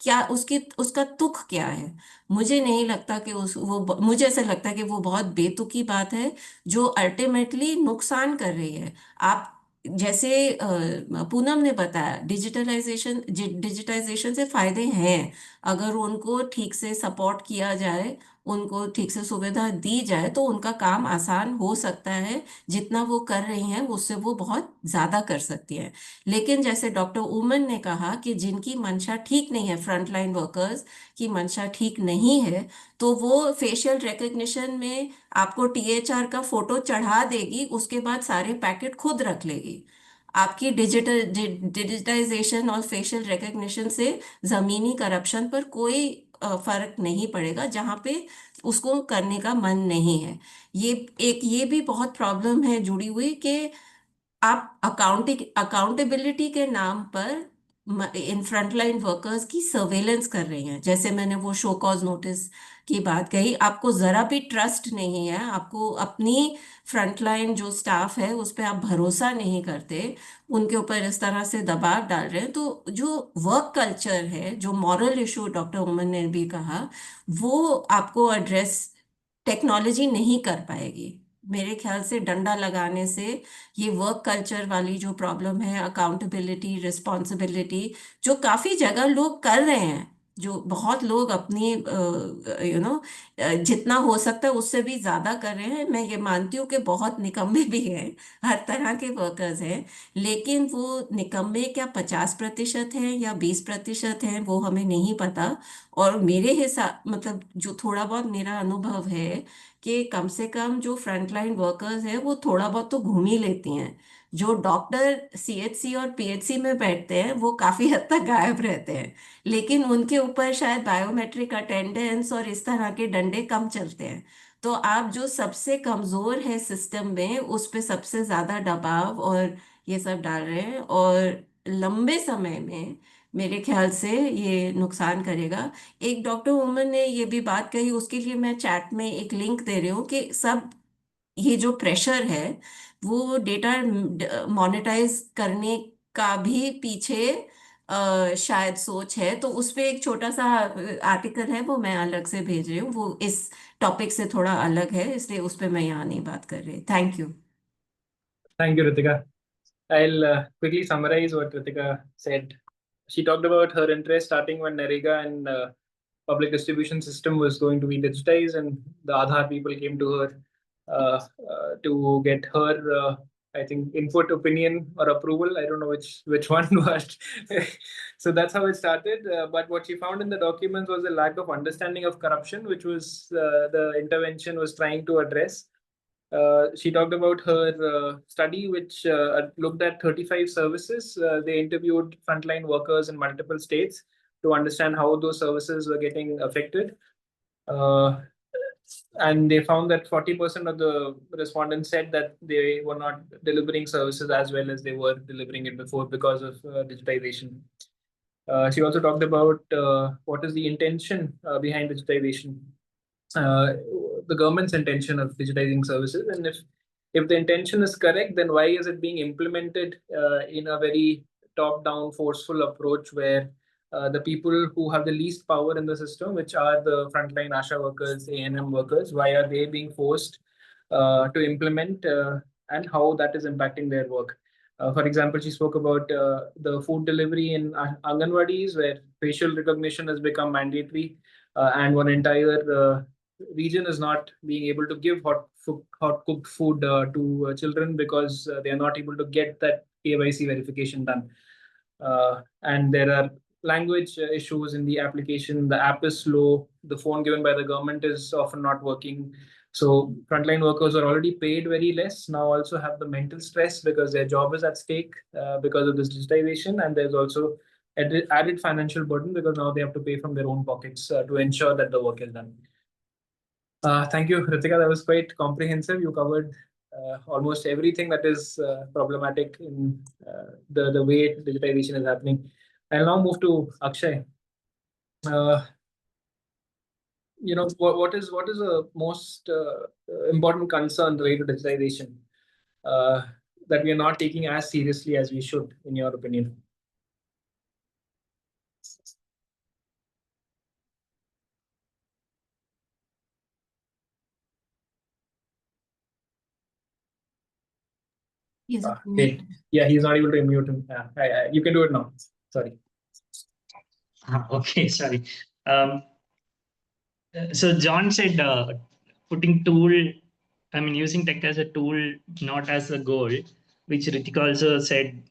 क्या उसका तुक क्या है। मुझे नहीं लगता कि मुझे ऐसा लगता है कि वो बहुत बेतुकी बात है जो अल्टीमेटली नुकसान कर रही है। आप जैसे पूनम ने बताया, डिजिटाइजेशन से फायदे हैं। अगर उनको ठीक से सपोर्ट किया जाए, उनको ठीक से सुविधा दी जाए तो उनका काम आसान हो सकता है। जितना वो कर रही हैं उससे वो बहुत ज्यादा कर सकती हैं। लेकिन जैसे डॉक्टर उमन ने कहा कि जिनकी मंशा ठीक नहीं है, फ्रंटलाइन वर्कर्स की मंशा ठीक नहीं है, तो वो फेशियल रिकग्निशन में आपको THR का फोटो चढ़ा देगी, उसके बाद सारे पैकेट खुद रख लेगी। आपकी डिजिटाइजेशन और फेशियल रिकग्निशन से जमीनी करप्शन पर कोई फर्क नहीं पड़ेगा जहाँ पे उसको करने का मन नहीं है। ये भी बहुत प्रॉब्लम है जुड़ी हुई कि आप अकाउंटेबिलिटी के नाम पर इन फ्रंटलाइन वर्कर्स की सर्वेलेंस कर रही हैं। जैसे मैंने वो शो कॉज नोटिस की बात कही, आपको जरा भी ट्रस्ट नहीं है, आपको अपनी फ्रंटलाइन जो स्टाफ है उस पर आप भरोसा नहीं करते, उनके ऊपर इस तरह से दबाव डाल रहे हैं, तो जो वर्क कल्चर है, जो मॉरल इशू डॉक्टर उमन ने भी कहा, वो आपको एड्रेस टेक्नोलॉजी नहीं कर पाएगी। मेरे ख्याल से डंडा लगाने से ये वर्क कल्चर वाली जो प्रॉब्लम है, अकाउंटेबिलिटी, रिस्पॉन्सिबिलिटी, जो काफी जगह लोग कर रहे हैं, जो बहुत लोग अपनी जितना हो सकता है उससे भी ज्यादा कर रहे हैं। मैं ये मानती हूँ कि बहुत निकम्मे भी हैं, हर तरह के वर्कर्स हैं, लेकिन वो निकम्मे क्या 50% हैं या 20% हैं वो हमें नहीं पता। और मेरे हिसाब मतलब जो थोड़ा बहुत मेरा अनुभव है कि कम से कम जो फ्रंटलाइन वर्कर्स हैं वो थोड़ा बहुत तो घूम ही लेती हैं। जो डॉक्टर CHC और PHC में बैठते हैं वो काफी हद तक गायब रहते हैं, लेकिन उनके ऊपर शायद बायोमेट्रिक अटेंडेंस और इस तरह के डंडे कम चलते हैं। तो आप जो सबसे कमजोर है सिस्टम में उस पे सबसे ज्यादा दबाव और ये सब डाल रहे हैं, और लंबे समय में मेरे ख्याल से ये नुकसान करेगा। एक डॉक्टर वुमन ने ये भी बात कही, उसके लिए मैं चैट में एक लिंक दे रही हूँ कि सब ये जो प्रेशर है वो डेटा मोनेटाइज करने का भी पीछे शायद सोच है। तो उस पे एक छोटा सा आर्टिकल है, वो मैं अलग से भेज रही हूँ, वो इस टॉपिक से थोड़ा अलग है, इसलिए उस पे मैं यहाँ नहीं बात कर रही। Thank you. Thank you, Ritika. I'll quickly summarize what Ritika said. She talked about her interest starting when Narega and public distribution system was going to be digitized, and the Aadhaar people came to her to get her I think input, opinion, or approval. I don't know which one was. So that's how it started. But what she found in the documents was a lack of understanding of corruption, which was the intervention was trying to address. She talked about her study, which looked at 35 services. They interviewed frontline workers in multiple states to understand how those services were getting affected. And they found that 40% of the respondents said that they were not delivering services as well as they were delivering it before because of digitization. She also talked about what is the intention behind digitization, the government's intention of digitizing services, and if the intention is correct, then why is it being implemented in a very top-down, forceful approach where the people who have the least power in the system, which are the frontline ASHA workers, A&M workers, why are they being forced to implement and how that is impacting their work? For example, she spoke about the food delivery in Anganwadis, where facial recognition has become mandatory, and one entire region is not being able to give hot cooked food to children because they are not able to get that KYC verification done. And there are language issues in the application. The app is slow. The phone given by the government is often not working. So frontline workers are already paid very less. Now also have the mental stress because their job is at stake because of this digitization. And there's also added financial burden because now they have to pay from their own pockets to ensure that the work is done. Thank you, Ritika. That was quite comprehensive. You covered almost everything that is problematic in the way digitization is happening. I'll now move to Akshay. What is the most important concern related to digitization that we are not taking as seriously as we should, in your opinion? Yes. Yeah, he's not able to unmute him. You can do it now. Sorry. Okay, sorry. So John said using tech as a tool, not as a goal, which Ritika also said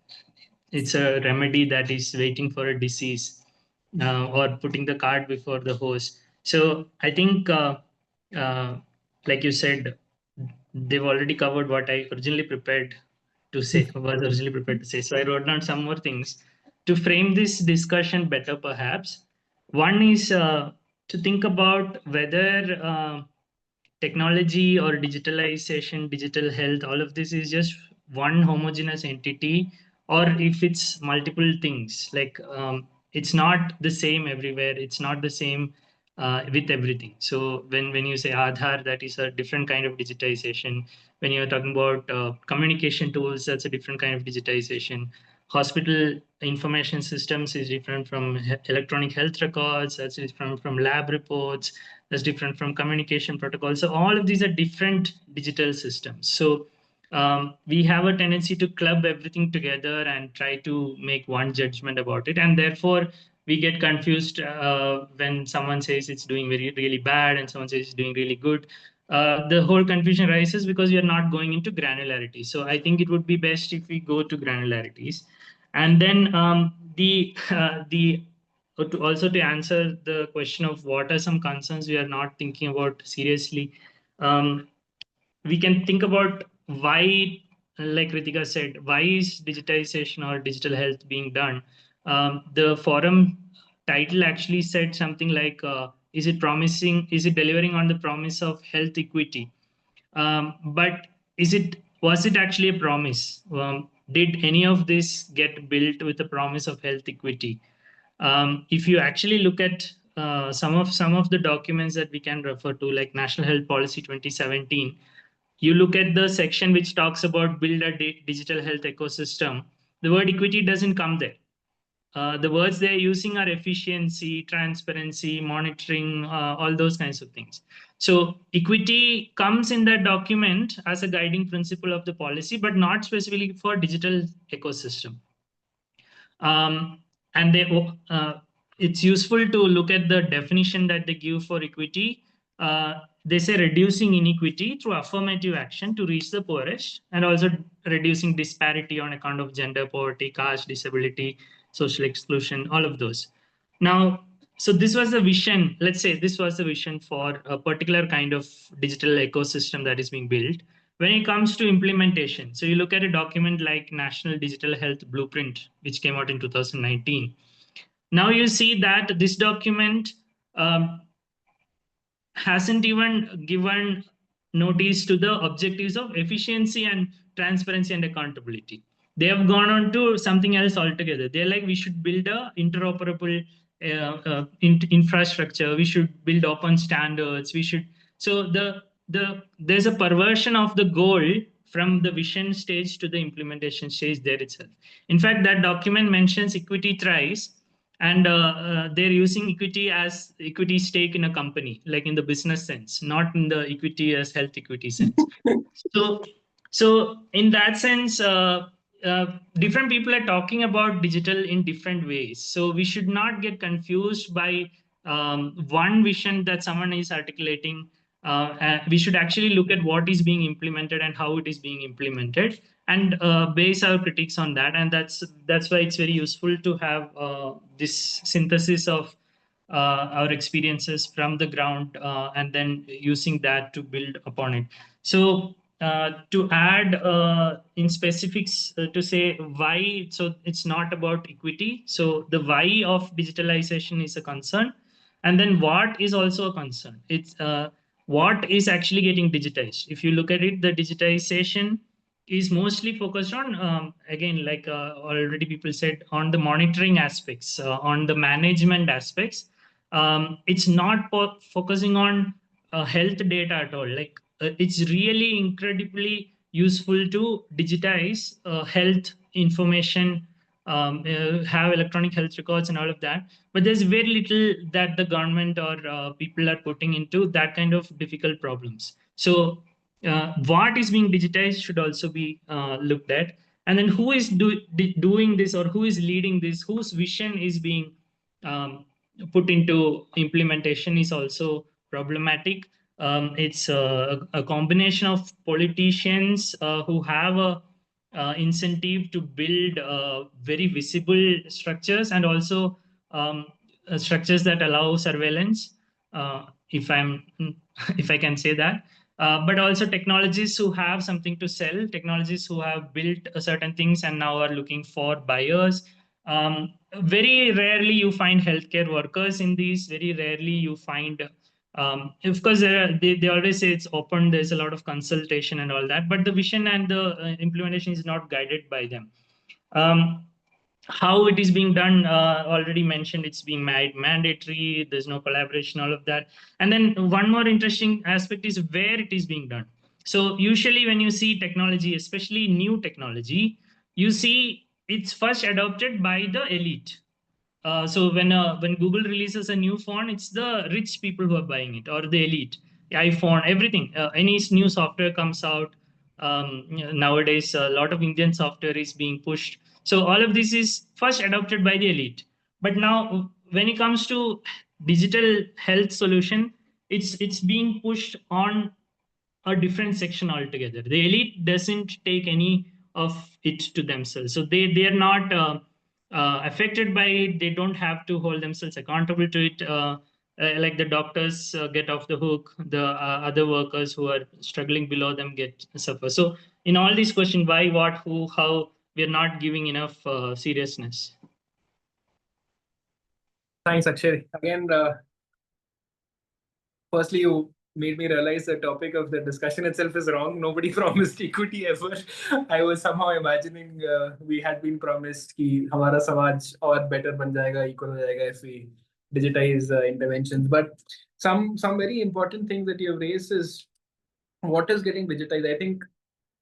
it's a remedy that is waiting for a disease or putting the cart before the horse. So I think, like you said, they've already covered what I originally prepared to say, So I wrote down some more things to frame this discussion better, perhaps. One is to think about whether technology or digitalization, digital health, all of this is just one homogeneous entity, or if it's multiple things. Like it's not the same everywhere. It's not the same with everything. So when you say Aadhaar, that is a different kind of digitization. When you're talking about communication tools, that's a different kind of digitization. Hospital information systems is different from electronic health records. That's different from lab reports. That's different from communication protocols. So all of these are different digital systems. So we have a tendency to club everything together and try to make one judgment about it. And therefore, we get confused when someone says it's doing really bad and someone says it's doing really good. The whole confusion arises because we are not going into granularity. So I think it would be best if we go to granularities. And then also to answer the question of what are some concerns we are not thinking about seriously, we can think about why, like Ritika said, why is digitization or digital health being done? The forum title actually said something like, is it delivering on the promise of health equity? But was it actually a promise? Did any of this get built with the promise of health equity? If you actually look at some of the documents that we can refer to, like National Health Policy 2017, you look at the section which talks about build a digital health ecosystem. The word equity doesn't come there. The words they're using are efficiency, transparency, monitoring, all those kinds of things. So equity comes in that document as a guiding principle of the policy, but not specifically for digital ecosystem. And it's useful to look at the definition that they give for equity. they say reducing inequity through affirmative action to reach the poorest, and also reducing disparity on account of gender, poverty, caste, disability, social exclusion, all of those. Now, so this was the vision. Let's say this was the vision for a particular kind of digital ecosystem that is being built. When it comes to implementation, so you look at a document like National Digital Health Blueprint, which came out in 2019. Now you see that this document hasn't even given notice to the objectives of efficiency and transparency and accountability. They have gone on to something else altogether. They're like, we should build a interoperable infrastructure. We should build open standards. We should. So there's a perversion of the goal from the vision stage to the implementation stage there itself. In fact, that document mentions equity thrice, and they're using equity as equity stake in a company, like in the business sense, not in the equity as health equity sense. So in that sense, different people are talking about digital in different ways. So we should not get confused by one vision that someone is articulating. We should actually look at what is being implemented and how it is being implemented, and base our critiques on that. And that's why it's very useful to have this synthesis of our experiences from the ground, and then using that to build upon it. So to add in specifics, to say why, so it's not about equity. So the why of digitalization is a concern, and then what is also a concern. It's what is actually getting digitized. If you look at it, the digitization is mostly focused on, again, like already people said, on the monitoring aspects, on the management aspects. It's not focusing on health data at all. Like it's really incredibly useful to digitize health information, have electronic health records and all of that. But there's very little that the government or people are putting into that kind of difficult problems. So what is being digitized should also be looked at. And then who is doing this, or who is leading this, whose vision is being put into implementation is also problematic. It's a combination of politicians who have a incentive to build very visible structures, and also structures that allow surveillance, if I can say that. But also technologies who have something to sell, technologies who have built certain things and now are looking for buyers. Very rarely you find healthcare workers in these. Very rarely you find, of course, they always say it's open, there's a lot of consultation and all that, but the vision and the implementation is not guided by them. How it is being done, already mentioned, it's being made mandatory, there's no collaboration, all of that. And then one more interesting aspect is where it is being done. So usually when you see technology, especially new technology, you see it's first adopted by the elite. So when Google releases a new phone, it's the rich people who are buying it, or the elite. iPhone, everything, any new software comes out. Nowadays, a lot of Indian software is being pushed. So all of this is first adopted by the elite. But now, when it comes to digital health solution, it's being pushed on a different section altogether. The elite doesn't take any of it to themselves. So they are not affected by it. They don't have to hold themselves accountable to it. Like the doctors get off the hook, the other workers who are struggling below them suffer. So in all these questions, why, what, who, how, we're not giving enough seriousness. Thanks, Akshay. Again, firstly, you made me realize the topic of the discussion itself is wrong. Nobody promised equity ever. I was somehow imagining we had been promised कि हमारा समाज और better बन जाएगा, equal हो जाएगा if we digitize interventions. But some very important thing that you have raised is what is getting digitized. I think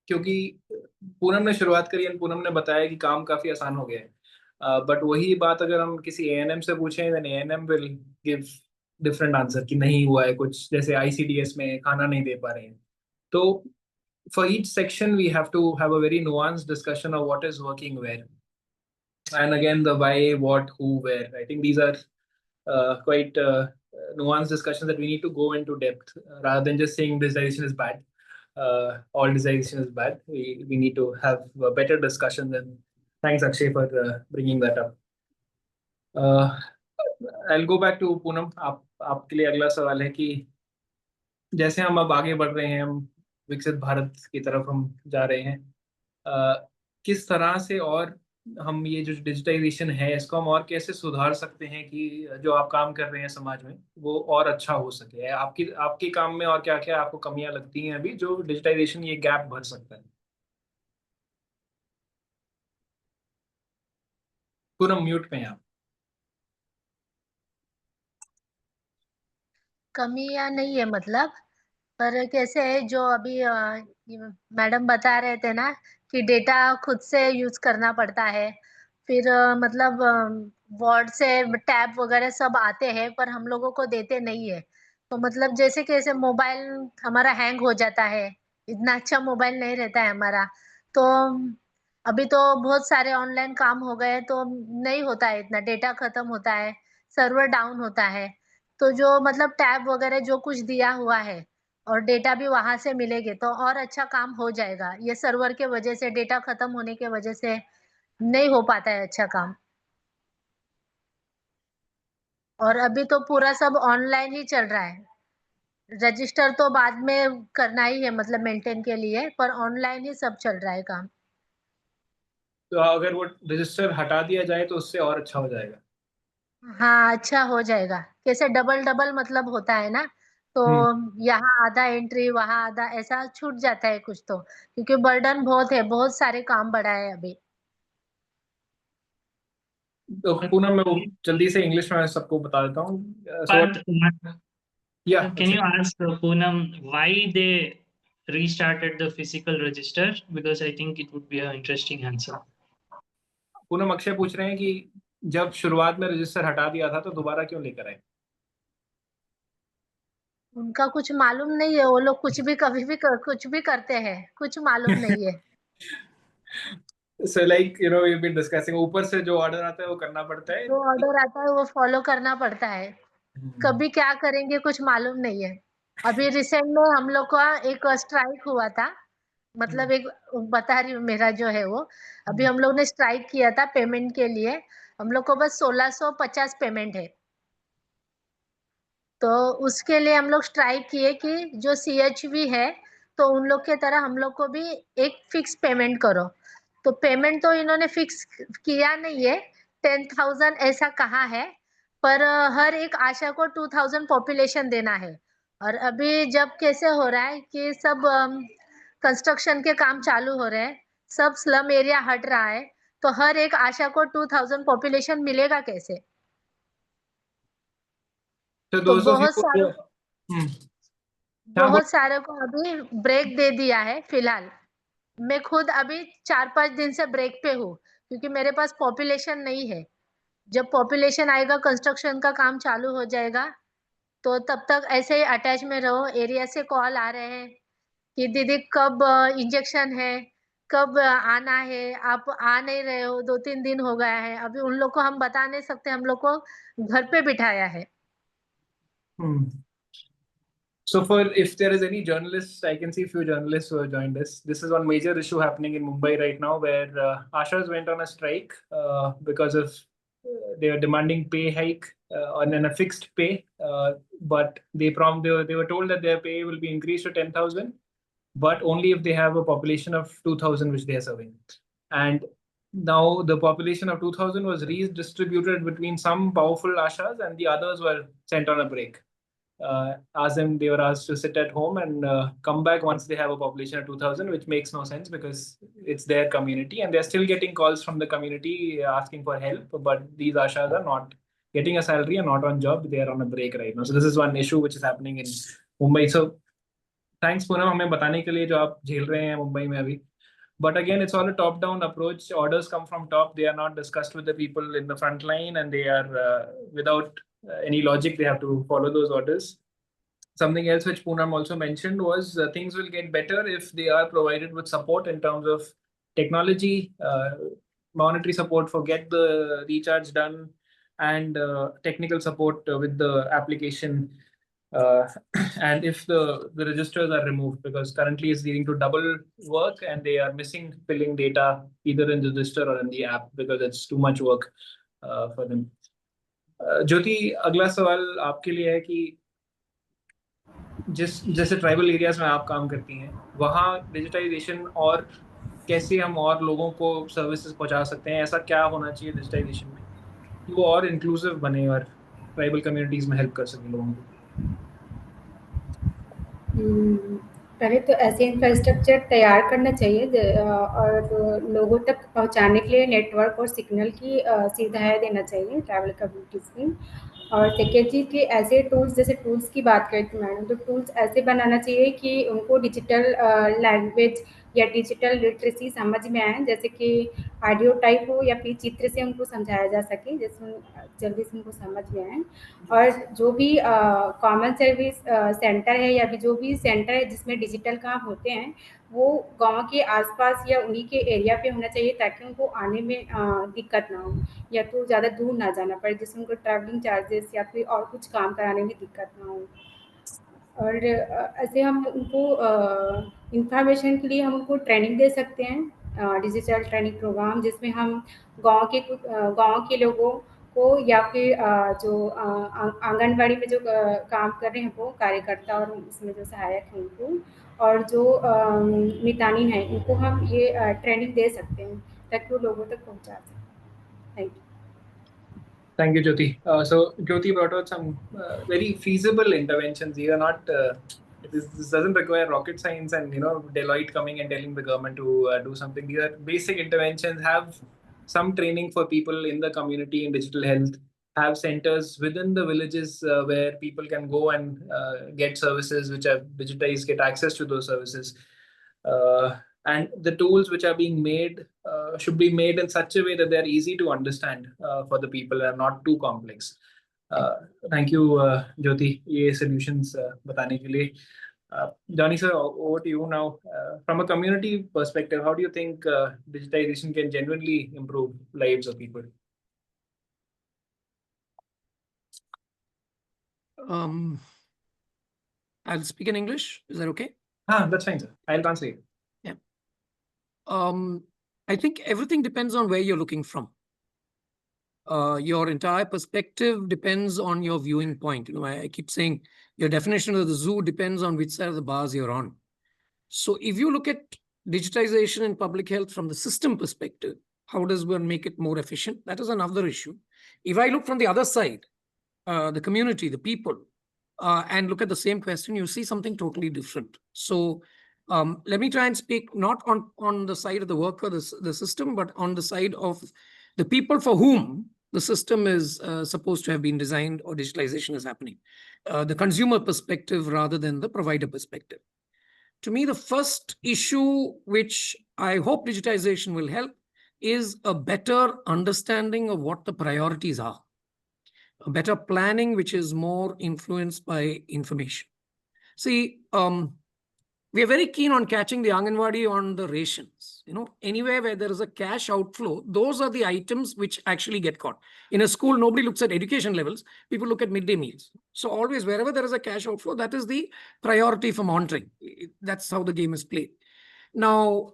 क्योंकि पूनम ने शुरुआत करी और पूनम ने बताया कि काम काफी आसान हो गया है. बट वही बात अगर हम किसी ANM से पूछें, then ANM will give different answer कि नहीं हुआ है कुछ, जैसे ICDS में खाना नहीं दे पा रहे हैं. तो for each section we have to have a very nuanced discussion of what is working where, and again the why, what, who, where. I think these are quite nuanced discussions that we need to go into depth rather than just saying digitization is bad. All digitization is bad. We need to have a better discussion. And thanks Akshay for bringing that up. I'll go back to Poonam. आपके लिए अगला सवाल है कि जैसे हम अब आगे बढ़ रहे हैं, हम विकसित भारत की तरफ हम जा रहे हैं, किस तरह से और हम ये जो डिजिटाइजेशन है इसको हम और कैसे सुधार सकते हैं कि जो आप काम कर रहे हैं समाज में वो और अच्छा हो सके? आपके काम में और क्या क्या आपको कमियां लगती हैं अभी जो डिजिटाइजेशन ये गैप भर सकता है? पूरा म्यूट पे हैं आप। कमियां नहीं है मतलब, पर कैसे है जो अभी मैडम बता रहे थे ना कि डेटा खुद से यूज करना पड़ता है, फिर मतलब वार्ड से टैब वगैरह सब आते हैं पर हम लोगों को देते नहीं है। तो मतलब जैसे कैसे मोबाइल हमारा हैंग हो जाता है, इतना अच्छा मोबाइल नहीं रहता है हमारा। तो अभी तो बहुत सारे ऑनलाइन काम हो गए तो नहीं होता है, इतना डेटा खत्म होता है, सर्वर डाउन होता है। तो जो मतलब टैब वगैरह जो कुछ दिया हुआ है और डेटा भी वहां से मिलेंगे तो और अच्छा काम हो जाएगा। ये सर्वर के वजह से, डेटा खत्म होने के वजह से नहीं हो पाता है अच्छा काम। और अभी तो पूरा सब ऑनलाइन ही चल रहा है। रजिस्टर तो बाद में करना ही है मतलब मेंटेन के लिए, पर ऑनलाइन ही सब चल रहा है काम। तो अगर वो रजिस्टर हटा दिया जाए तो उससे और अच्छा हो जाएगा। हाँ, अच्छा हो जाएगा। कैसे डबल डबल मतलब होता है ना, तो यहाँ आधा एंट्री वहाँ आधा, ऐसा छूट जाता है कुछ तो, क्योंकि बर्डन बहुत है, बहुत सारे काम बढ़ा है अभी। तो पूनम मैं जल्दी से इंग्लिश में सबको बता देता हूँ। Yeah. Can you ask Poonam why they restarted the physical register? Because I think it would be an interesting answer. Poonam Akshay पूछ रहे हैं कि जब शुरुआत में रजिस्टर हटा दिया था तो दोबारा क्यों लेकर आए? उनका कुछ मालूम नहीं है, वो लोग कुछ भी कभी भी कुछ भी करते हैं, कुछ मालूम नहीं है। So like we've been discussing, ऊपर से जो ऑर्डर आता है वो करना पड़ता है। जो ऑर्डर आता है वो फॉलो करना पड़ता है। कभी क्या करेंगे कुछ मालूम नहीं है। अभी रिसेंट में हम लोग का एक स्ट्राइक हुआ था, मतलब एक बता रही हूँ मेरा जो है वो, अभी हम लोग ने स्ट्राइक किया था पेमेंट के लिए। हम लोग को बस 1650 पेमेंट है, तो उसके लिए हम लोग स्ट्राइक किए कि जो CHV है तो उन लोग के तरह हम लोग को भी एक फिक्स पेमेंट करो। तो पेमेंट तो इन्होंने फिक्स किया नहीं है, 10,000 ऐसा कहा है, पर हर एक आशा को 2,000 पॉपुलेशन देना है। और अभी जब कैसे हो रहा है कि सब कंस्ट्रक्शन के काम चालू हो रहे हैं, सब स्लम एरिया हट रहा है, तो हर एक आशा को 2,000 पॉपुलेशन मिलेगा कैसे? तो बहुत सारे को अभी ब्रेक दे दिया है फिलहाल। मैं खुद अभी 4-5 दिन से ब्रेक पे हूँ, क्योंकि मेरे पास पॉपुलेशन नहीं है। जब पॉपुलेशन आएगा, कंस्ट्रक्शन का काम चालू हो जाएगा, तो तब तक ऐसे ही अटैच में रहो। एरिया से कॉल आ रहे हैं कि दीदी कब इंजेक्शन है, कब आना है, आप आ नहीं रहे हो, 2-3 दिन हो गया है। अभी उन लोग को हम बता नहीं सकते, हम लोग को घर पे बिठाया है। So if there is any journalists, I can see few journalists who have joined us. This is one major issue happening in Mumbai right now, where Ashas went on a strike because of they were demanding pay hike on a fixed pay, but they were told that their pay will be increased to 10,000, but only if they have a population of 2,000 which they are serving. And now the population of 2,000 was redistributed between some powerful Ashas, and the others were sent on a break. They were asked to sit at home and come back once they have a population of 2,000, which makes no sense because it's their community and they're still getting calls from the community asking for help. But these Ashas are not getting a salary and not on job. They are on a break right now. So this is one issue which is happening in Mumbai. So thanks Poonam हमें बताने के लिए जो आप झेल रहे हैं मुंबई में अभी. But again, it's all a top-down approach. Orders come from top. They are not discussed with the people in the front line, and they are without any logic. They have to follow those orders. Something else which Poonam also mentioned was things will get better if they are provided with support in terms of technology, monetary support for get the recharge done, and technical support with the application. And if the registers are removed, because currently it's leading to double work and they are missing filling data either in the register or in the app because it's too much work for them. ज्योति, अगला सवाल आपके लिए है कि जैसे tribal areas में आप काम करती हैं, वहाँ डिजिटाइजेशन और कैसे हम और लोगों को सर्विसेज पहुंचा सकते हैं, ऐसा क्या होना चाहिए डिजिटाइजेशन में कि वो और इंक्लूसिव बने और ट्राइबल कम्युनिटीज में हेल्प कर सके लोगों को? पहले तो ऐसे इंफ्रास्ट्रक्चर तैयार करना चाहिए और लोगों तक पहुंचाने के लिए नेटवर्क और सिग्नल की सुविधाएं देना चाहिए ट्रैवल कम्युनिटीज़ में। और सेकेंड चीज़ कि ऐसे टूल्स, जैसे टूल्स की बात करें तो मैडम, तो टूल्स ऐसे बनाना चाहिए कि उनको डिजिटल लैंग्वेज या डिजिटल लिटरेसी समझ में आए, जैसे कि ऑडियो टाइप हो या फिर चित्र से उनको समझाया जा सके, जिसमें जल्दी से उनको समझ में आए। और जो भी कॉमन सर्विस सेंटर है या फिर जो भी सेंटर है जिसमें डिजिटल काम होते हैं, वो गांव के आसपास या उन्हीं के एरिया पे होना चाहिए, ताकि उनको आने में दिक्कत ना हो या तो ज़्यादा दूर ना जाना पड़े, जिससे उनको ट्रैवलिंग चार्जेस या फिर और कुछ काम कराने में दिक्कत ना हो। और ऐसे हम उनको इंफॉर्मेशन के लिए हम उनको ट्रेनिंग दे सकते हैं, डिजिटल ट्रेनिंग प्रोग्राम, जिसमें हम गांव के लोगों को या फिर जो आंगनबाड़ी में जो काम कर रहे हैं वो कार्यकर्ता और उसमें जो सहायक हैं उनको, और जो मितानी हैं, इनको हम ये ट्रेनिंग दे सकते हैं ताकि वो लोगों तक पहुंचा सकें। Thank you. Thank you, Jyoti. So Jyoti brought out some very feasible interventions. These are not. This doesn't require rocket science and Deloitte coming and telling the government to do something. These are basic interventions. Have some training for people in the community in digital health. Have centers within the villages where people can go and get services which are digitized, get access to those services. And the tools which are being made should be made in such a way that they're easy to understand for the people and not too complex. Thank you, Jyoti, ये solutions बताने के लिए. Johnny sir, over to you now. From a community perspective, how do you think digitization can genuinely improve lives of people? I'll speak in English. Is that okay? That's fine, sir. I'll translate. Yeah. I think everything depends on where you're looking from. Your entire perspective depends on your viewing point. I keep saying your definition of the zoo depends on which side of the bars you're on. So if you look at digitization in public health from the system perspective, how does one make it more efficient? That is another issue. If I look from the other side, the community, the people, and look at the same question, you see something totally different. So let me try and speak not on the side of the worker, the system, but on the side of the people for whom the system is supposed to have been designed or digitalization is happening. The consumer perspective rather than the provider perspective. To me, the first issue which I hope digitization will help is a better understanding of what the priorities are. A better planning, which is more influenced by information. See, we are very keen on catching the Anganwadi on the rations. Anywhere where there is a cash outflow, those are the items which actually get caught. In a school, nobody looks at education levels. People look at midday meals. So always, wherever there is a cash outflow, that is the priority for monitoring. That's how the game is played. Now,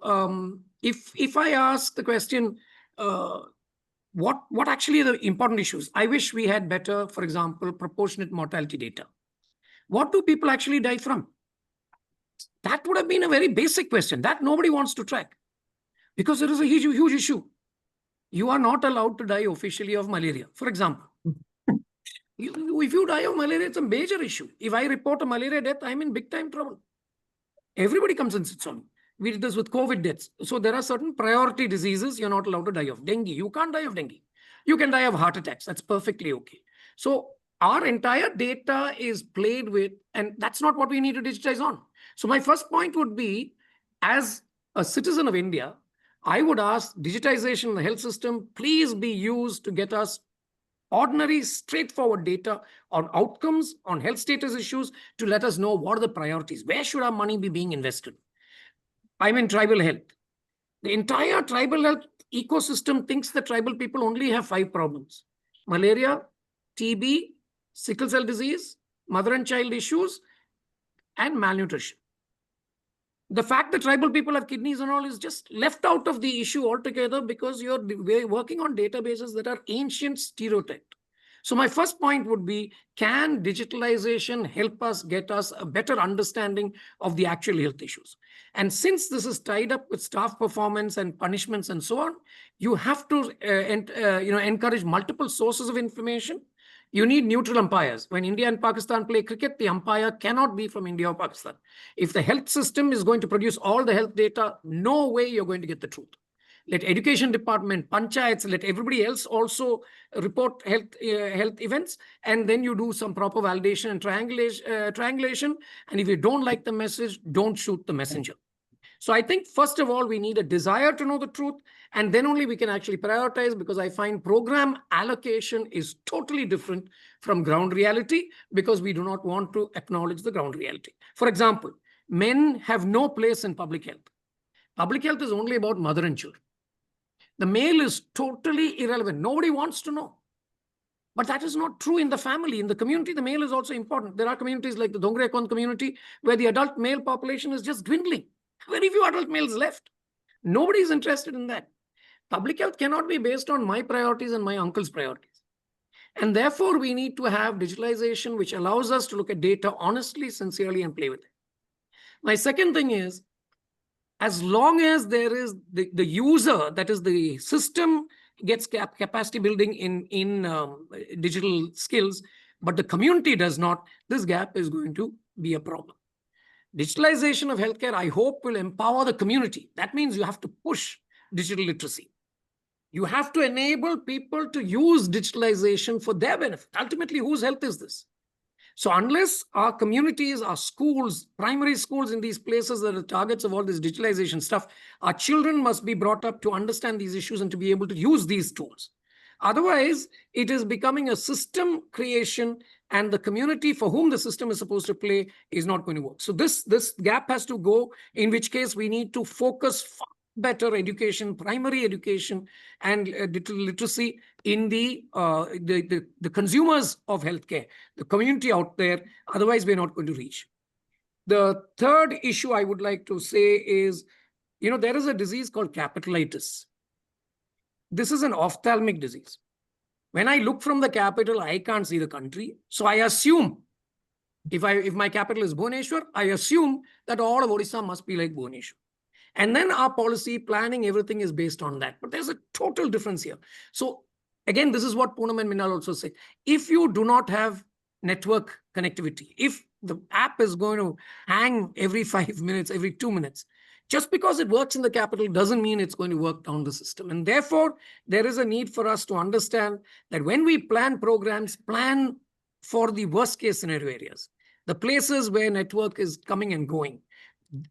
if I ask the question, what actually are the important issues? I wish we had better, for example, proportionate mortality data. What do people actually die from? That would have been a very basic question that nobody wants to track, because there is a huge issue. You are not allowed to die officially of malaria, for example. If you die of malaria, it's a major issue. If I report a malaria death, I'm in big time trouble. Everybody comes and sits on me. We did this with COVID deaths. So there are certain priority diseases you're not allowed to die of. Dengue, you can't die of dengue. You can die of heart attacks. That's perfectly okay. So our entire data is played with, and that's not what we need to digitize on. So my first point would be, as a citizen of India, I would ask digitization in the health system, please be used to get us ordinary, straightforward data on outcomes, on health status issues, to let us know what are the priorities. Where should our money be being invested? I'm in tribal health. The entire tribal health ecosystem thinks that tribal people only have 5 problems. malaria, TB, sickle cell disease, mother and child issues, and malnutrition. The fact that tribal people have kidneys and all is just left out of the issue altogether because you're working on databases that are ancient stereotyped. So my first point would be, can digitalization help us get us a better understanding of the actual health issues? And since this is tied up with staff performance and punishments and so on, you have to encourage multiple sources of information. You need neutral umpires. When India and Pakistan play cricket, the umpire cannot be from India or Pakistan. If the health system is going to produce all the health data, no way you're going to get the truth. Let education department, panchayats, let everybody else also report health events, and then you do some proper validation and triangulation. And if you don't like the message, don't shoot the messenger. So I think, first of all, we need a desire to know the truth, and then only we can actually prioritize, because I find program allocation is totally different from ground reality, because we do not want to acknowledge the ground reality. For example, men have no place in public health. Public health is only about mother and children. The male is totally irrelevant. Nobody wants to know. But that is not true in the family. In the community, the male is also important. There are communities like the Dongrekon community where the adult male population is just dwindling. Very few adult males left. Nobody is interested in that. Public health cannot be based on my priorities and my uncle's priorities. And therefore, we need to have digitalization which allows us to look at data honestly, sincerely, and play with it. My second thing is, as long as there is the user, that is the system, gets capacity building in digital skills, but the community does not, this gap is going to be a problem. Digitalization of healthcare, I hope, will empower the community. That means you have to push digital literacy. You have to enable people to use digitalization for their benefit. Ultimately, whose health is this? So unless our communities, our schools, primary schools in these places that are targets of all this digitalization stuff, our children must be brought up to understand these issues and to be able to use these tools. Otherwise, it is becoming a system creation, and the community for whom the system is supposed to play is not going to work. So this gap has to go, in which case we need to focus far better education, primary education, and digital literacy in the consumers of healthcare, the community out there. Otherwise, we're not going to reach. The third issue I would like to say is, there is a disease called capitalitis. This is an ophthalmic disease. When I look from the capital, I can't see the country. So I assume, if my capital is Bhubaneswar, I assume that all of Odisha must be like Bhubaneswar. And then our policy, planning, everything is based on that. But there's a total difference here. So again, this is what Poonam and Minal also say. If you do not have network connectivity, if the app is going to hang every 5 minutes, every 2 minutes, just because it works in the capital doesn't mean it's going to work down the system. And therefore, there is a need for us to understand that when we plan programs, plan for the worst case scenario areas, the places where network is coming and going.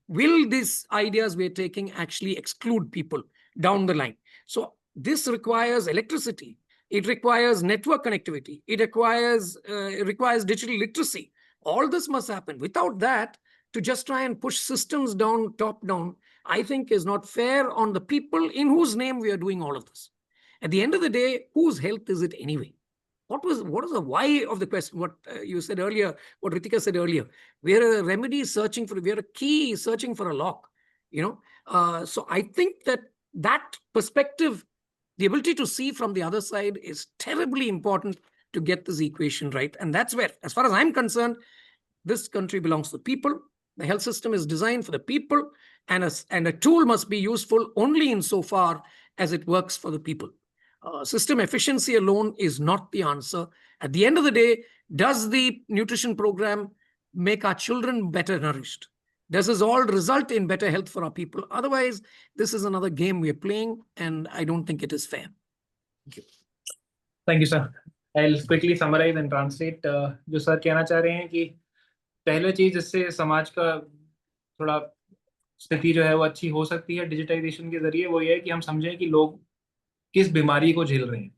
Will these ideas we're taking actually exclude people down the line? So this requires electricity. It requires network connectivity. It requires digital literacy. All this must happen. Without that, to just try and push systems down, top down, I think is not fair on the people in whose name we are doing all of this. At the end of the day, whose health is it anyway? What is the why of the question? What you said earlier, what Ritika said earlier, we're a remedy searching for, we're a key searching for a lock, So I think that perspective, the ability to see from the other side, is terribly important to get this equation right. And that's where, as far as I'm concerned, this country belongs to the people. The health system is designed for the people, and a tool must be useful only insofar as it works for the people. System efficiency alone is not the answer. At the end of the day, does the nutrition program make our children better nourished? Does this all result in better health for our people? Otherwise, this is another game we're playing, and I don't think it is fair. Thank you. Thank you, sir. I'll quickly summarize and translate. जो sir कहना चाह रहे हैं कि पहले चीज जिससे समाज का थोड़ा स्थिति जो है वो अच्छी हो सकती है डिजिटाइजेशन के जरिए, वो ये है कि हम समझें कि लोग किस बीमारी को झेल रहे हैं.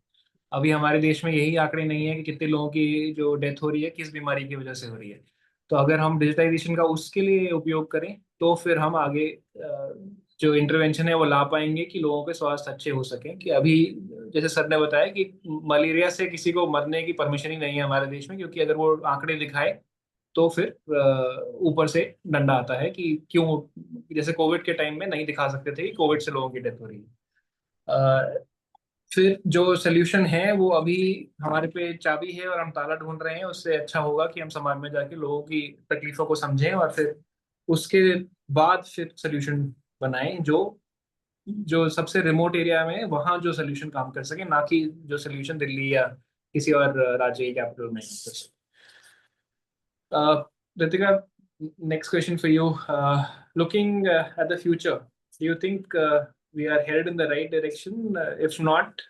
अभी हमारे देश में यही आंकड़े नहीं है कि कितने लोगों की जो डेथ हो रही है किस बीमारी की वजह से हो रही है. तो अगर हम डिजिटाइजेशन का उसके लिए उपयोग करें तो फिर हम आगे जो इंटरवेंशन है वो ला पाएंगे कि लोगों के स्वास्थ्य अच्छे हो सकें. कि अभी जैसे सर ने बताया कि मलेरिया से किसी को मरने की परमिशन ही नहीं है हमारे देश में, क्योंकि अगर वो आंकड़े दिखाए तो फिर ऊपर से डंडा आता है कि क्यों, जैसे कोविड के टाइम में नहीं दिखा सकते थे कि कोविड से लोगों की डेथ हो रही है। फिर जो सोल्यूशन है वो अभी हमारे पे चाबी है और हम ताला ढूंढ रहे हैं, उससे अच्छा होगा कि हम समाज में जाके लोगों की तकलीफों को समझें और फिर उसके बाद फिर सोल्यूशन बनाएं जो जो सबसे रिमोट एरिया में वहां जो सोल्यूशन काम कर सके, ना कि जो सोल्यूशन दिल्ली या किसी और राज्य की कैपिटल में कर सके। Ritika, next question for you. Looking at the future, do you think we are headed in the right direction? If not,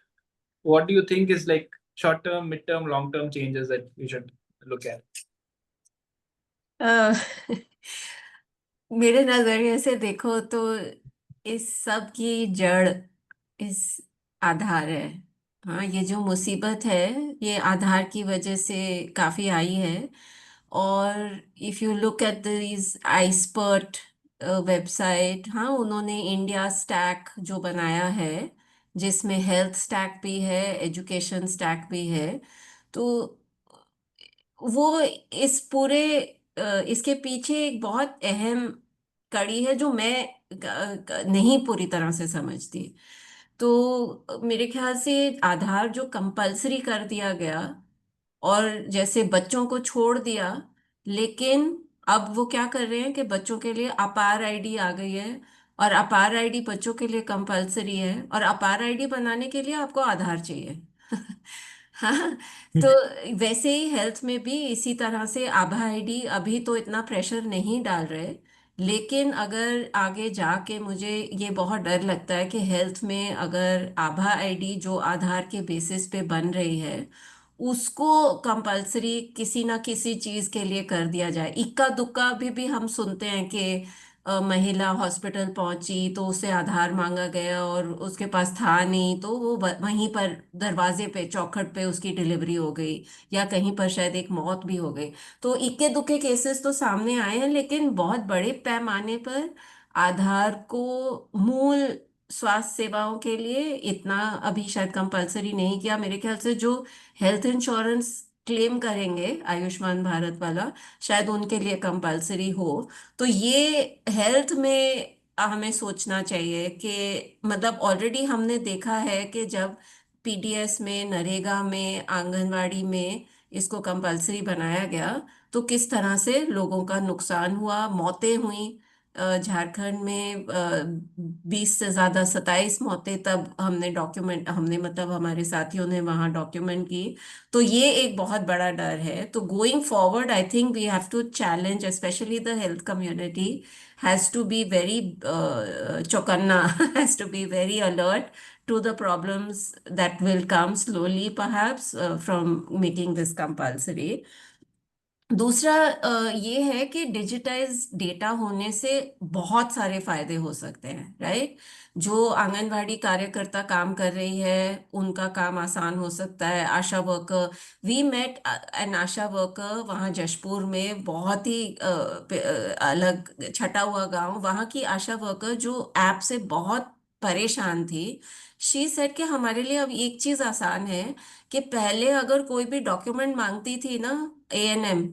what do you think is like short-term, mid-term, long-term changes that we should look at? अ, मेरे नजरिए से देखो तो इस सब की जड़ इस आधार है। हाँ, ये जो मुसीबत है ये आधार की वजह से काफी आई है। और if you look at this iSPIRT website, हाँ, उन्होंने इंडिया स्टैक जो बनाया है जिसमें हेल्थ स्टैक भी है, एजुकेशन स्टैक भी है, तो वो इस पूरे इसके पीछे एक बहुत अहम कड़ी है जो मैं नहीं पूरी तरह से समझती। तो मेरे ख्याल से आधार जो कंपलसरी कर दिया गया और जैसे बच्चों को छोड़ दिया, लेकिन अब वो क्या कर रहे हैं कि बच्चों के लिए अपार आईडी आ गई है और अपार आईडी बच्चों के लिए कंपलसरी है और अपार आईडी बनाने के लिए आपको आधार चाहिए। हाँ, तो वैसे ही हेल्थ में भी इसी तरह से आभा आईडी अभी तो इतना प्रेशर नहीं डाल रहे, लेकिन अगर आगे जाके मुझे ये बहुत डर लगता है कि हेल्थ में अगर आभा आईडी जो आधार के बेसिस पे बन रही है उसको कंपलसरी किसी ना किसी चीज के लिए कर दिया जाए। इक्का दुक्का अभी भी हम सुनते हैं कि महिला हॉस्पिटल पहुंची तो उसे आधार मांगा गया और उसके पास था नहीं, तो वो वहीं पर दरवाजे पे चौखट पे उसकी डिलीवरी हो गई, या कहीं पर शायद एक मौत भी हो गई। तो इक्के दुक्के केसेस तो सामने आए हैं, लेकिन बहुत बड़े पैमाने पर आधार को मूल स्वास्थ्य सेवाओं के लिए इतना अभी शायद कंपलसरी नहीं किया। मेरे ख्याल से जो हेल्थ इंश्योरेंस क्लेम करेंगे आयुष्मान भारत वाला, शायद उनके लिए कंपलसरी हो। तो ये हेल्थ में हमें सोचना चाहिए कि मतलब ऑलरेडी हमने देखा है कि जब पीडीएस में, नरेगा में, आंगनवाड़ी में इसको कंपलसरी बनाया गया तो किस तरह से लोगों का नुकसान हुआ, मौतें हुई। झारखंड में 20 से ज्यादा, 27 मौतें तब हमने मतलब हमारे साथियों ने वहाँ डॉक्यूमेंट की। तो ये एक बहुत बड़ा डर है। तो going forward I think we have to challenge specially the health community has to be very चौकन्ना has to be very alert to the problems that will come slowly perhaps from making this compulsory. दूसरा ये है कि digitise data होने से बहुत सारे फायदे हो सकते हैं, राइट। जो आंगनवाड़ी कार्यकर्ता काम कर रही है उनका काम आसान हो सकता है। ASHA worker, we met an ASHA worker वहाँ जशपुर में, बहुत ही अलग छटा हुआ गांव, वहाँ की आशा वर्कर जो ऐप से बहुत परेशान थी। शी सेड कि हमारे लिए अब एक चीज आसान है कि पहले अगर कोई भी डॉक्यूमेंट मांगती थी ना, एएनएम,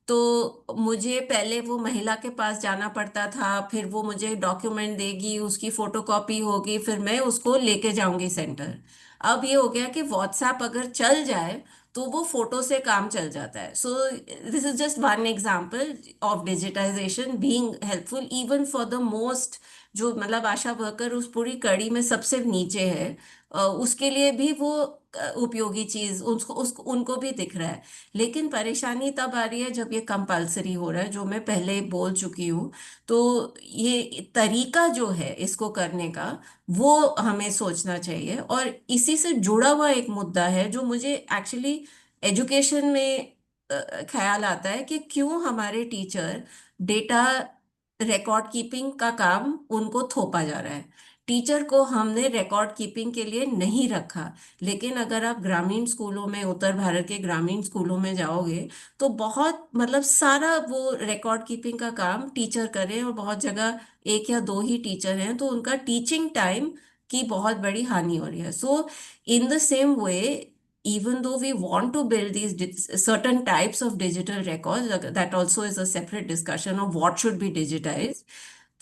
तो मुझे पहले वो महिला के पास जाना पड़ता था, फिर वो मुझे डॉक्यूमेंट देगी, उसकी फोटोकॉपी होगी, फिर मैं उसको लेके जाऊंगी सेंटर। अब ये हो गया कि व्हाट्सएप अगर चल जाए तो वो फोटो से काम चल जाता है। So this is just one example of digitization being helpful even for the most, जो मतलब आशा वर्कर उस पूरी कड़ी में सबसे नीचे है, उसके लिए भी वो उपयोगी चीज उसको उनको भी दिख रहा है। लेकिन परेशानी तब आ रही है जब ये कंपलसरी हो रहा है, जो मैं पहले बोल चुकी हूँ। तो ये तरीका जो है इसको करने का वो हमें सोचना चाहिए। और इसी से जुड़ा हुआ एक मुद्दा है जो मुझे एक्चुअली एजुकेशन में ख्याल आता है कि क्यों हमारे टीचर डेटा रिकॉर्ड कीपिंग का काम उनको थोपा जा रहा है। टीचर को हमने रिकॉर्ड कीपिंग के लिए नहीं रखा, लेकिन अगर आप ग्रामीण स्कूलों में, उत्तर भारत के ग्रामीण स्कूलों में जाओगे तो बहुत मतलब सारा वो रिकॉर्ड कीपिंग का काम टीचर कर रहे हैं, और बहुत जगह एक या दो ही टीचर हैं, तो उनका टीचिंग टाइम की बहुत बड़ी हानि हो रही है. So in the same way, even though we want to build these certain types of digital records, that also is a separate discussion of what should be digitized,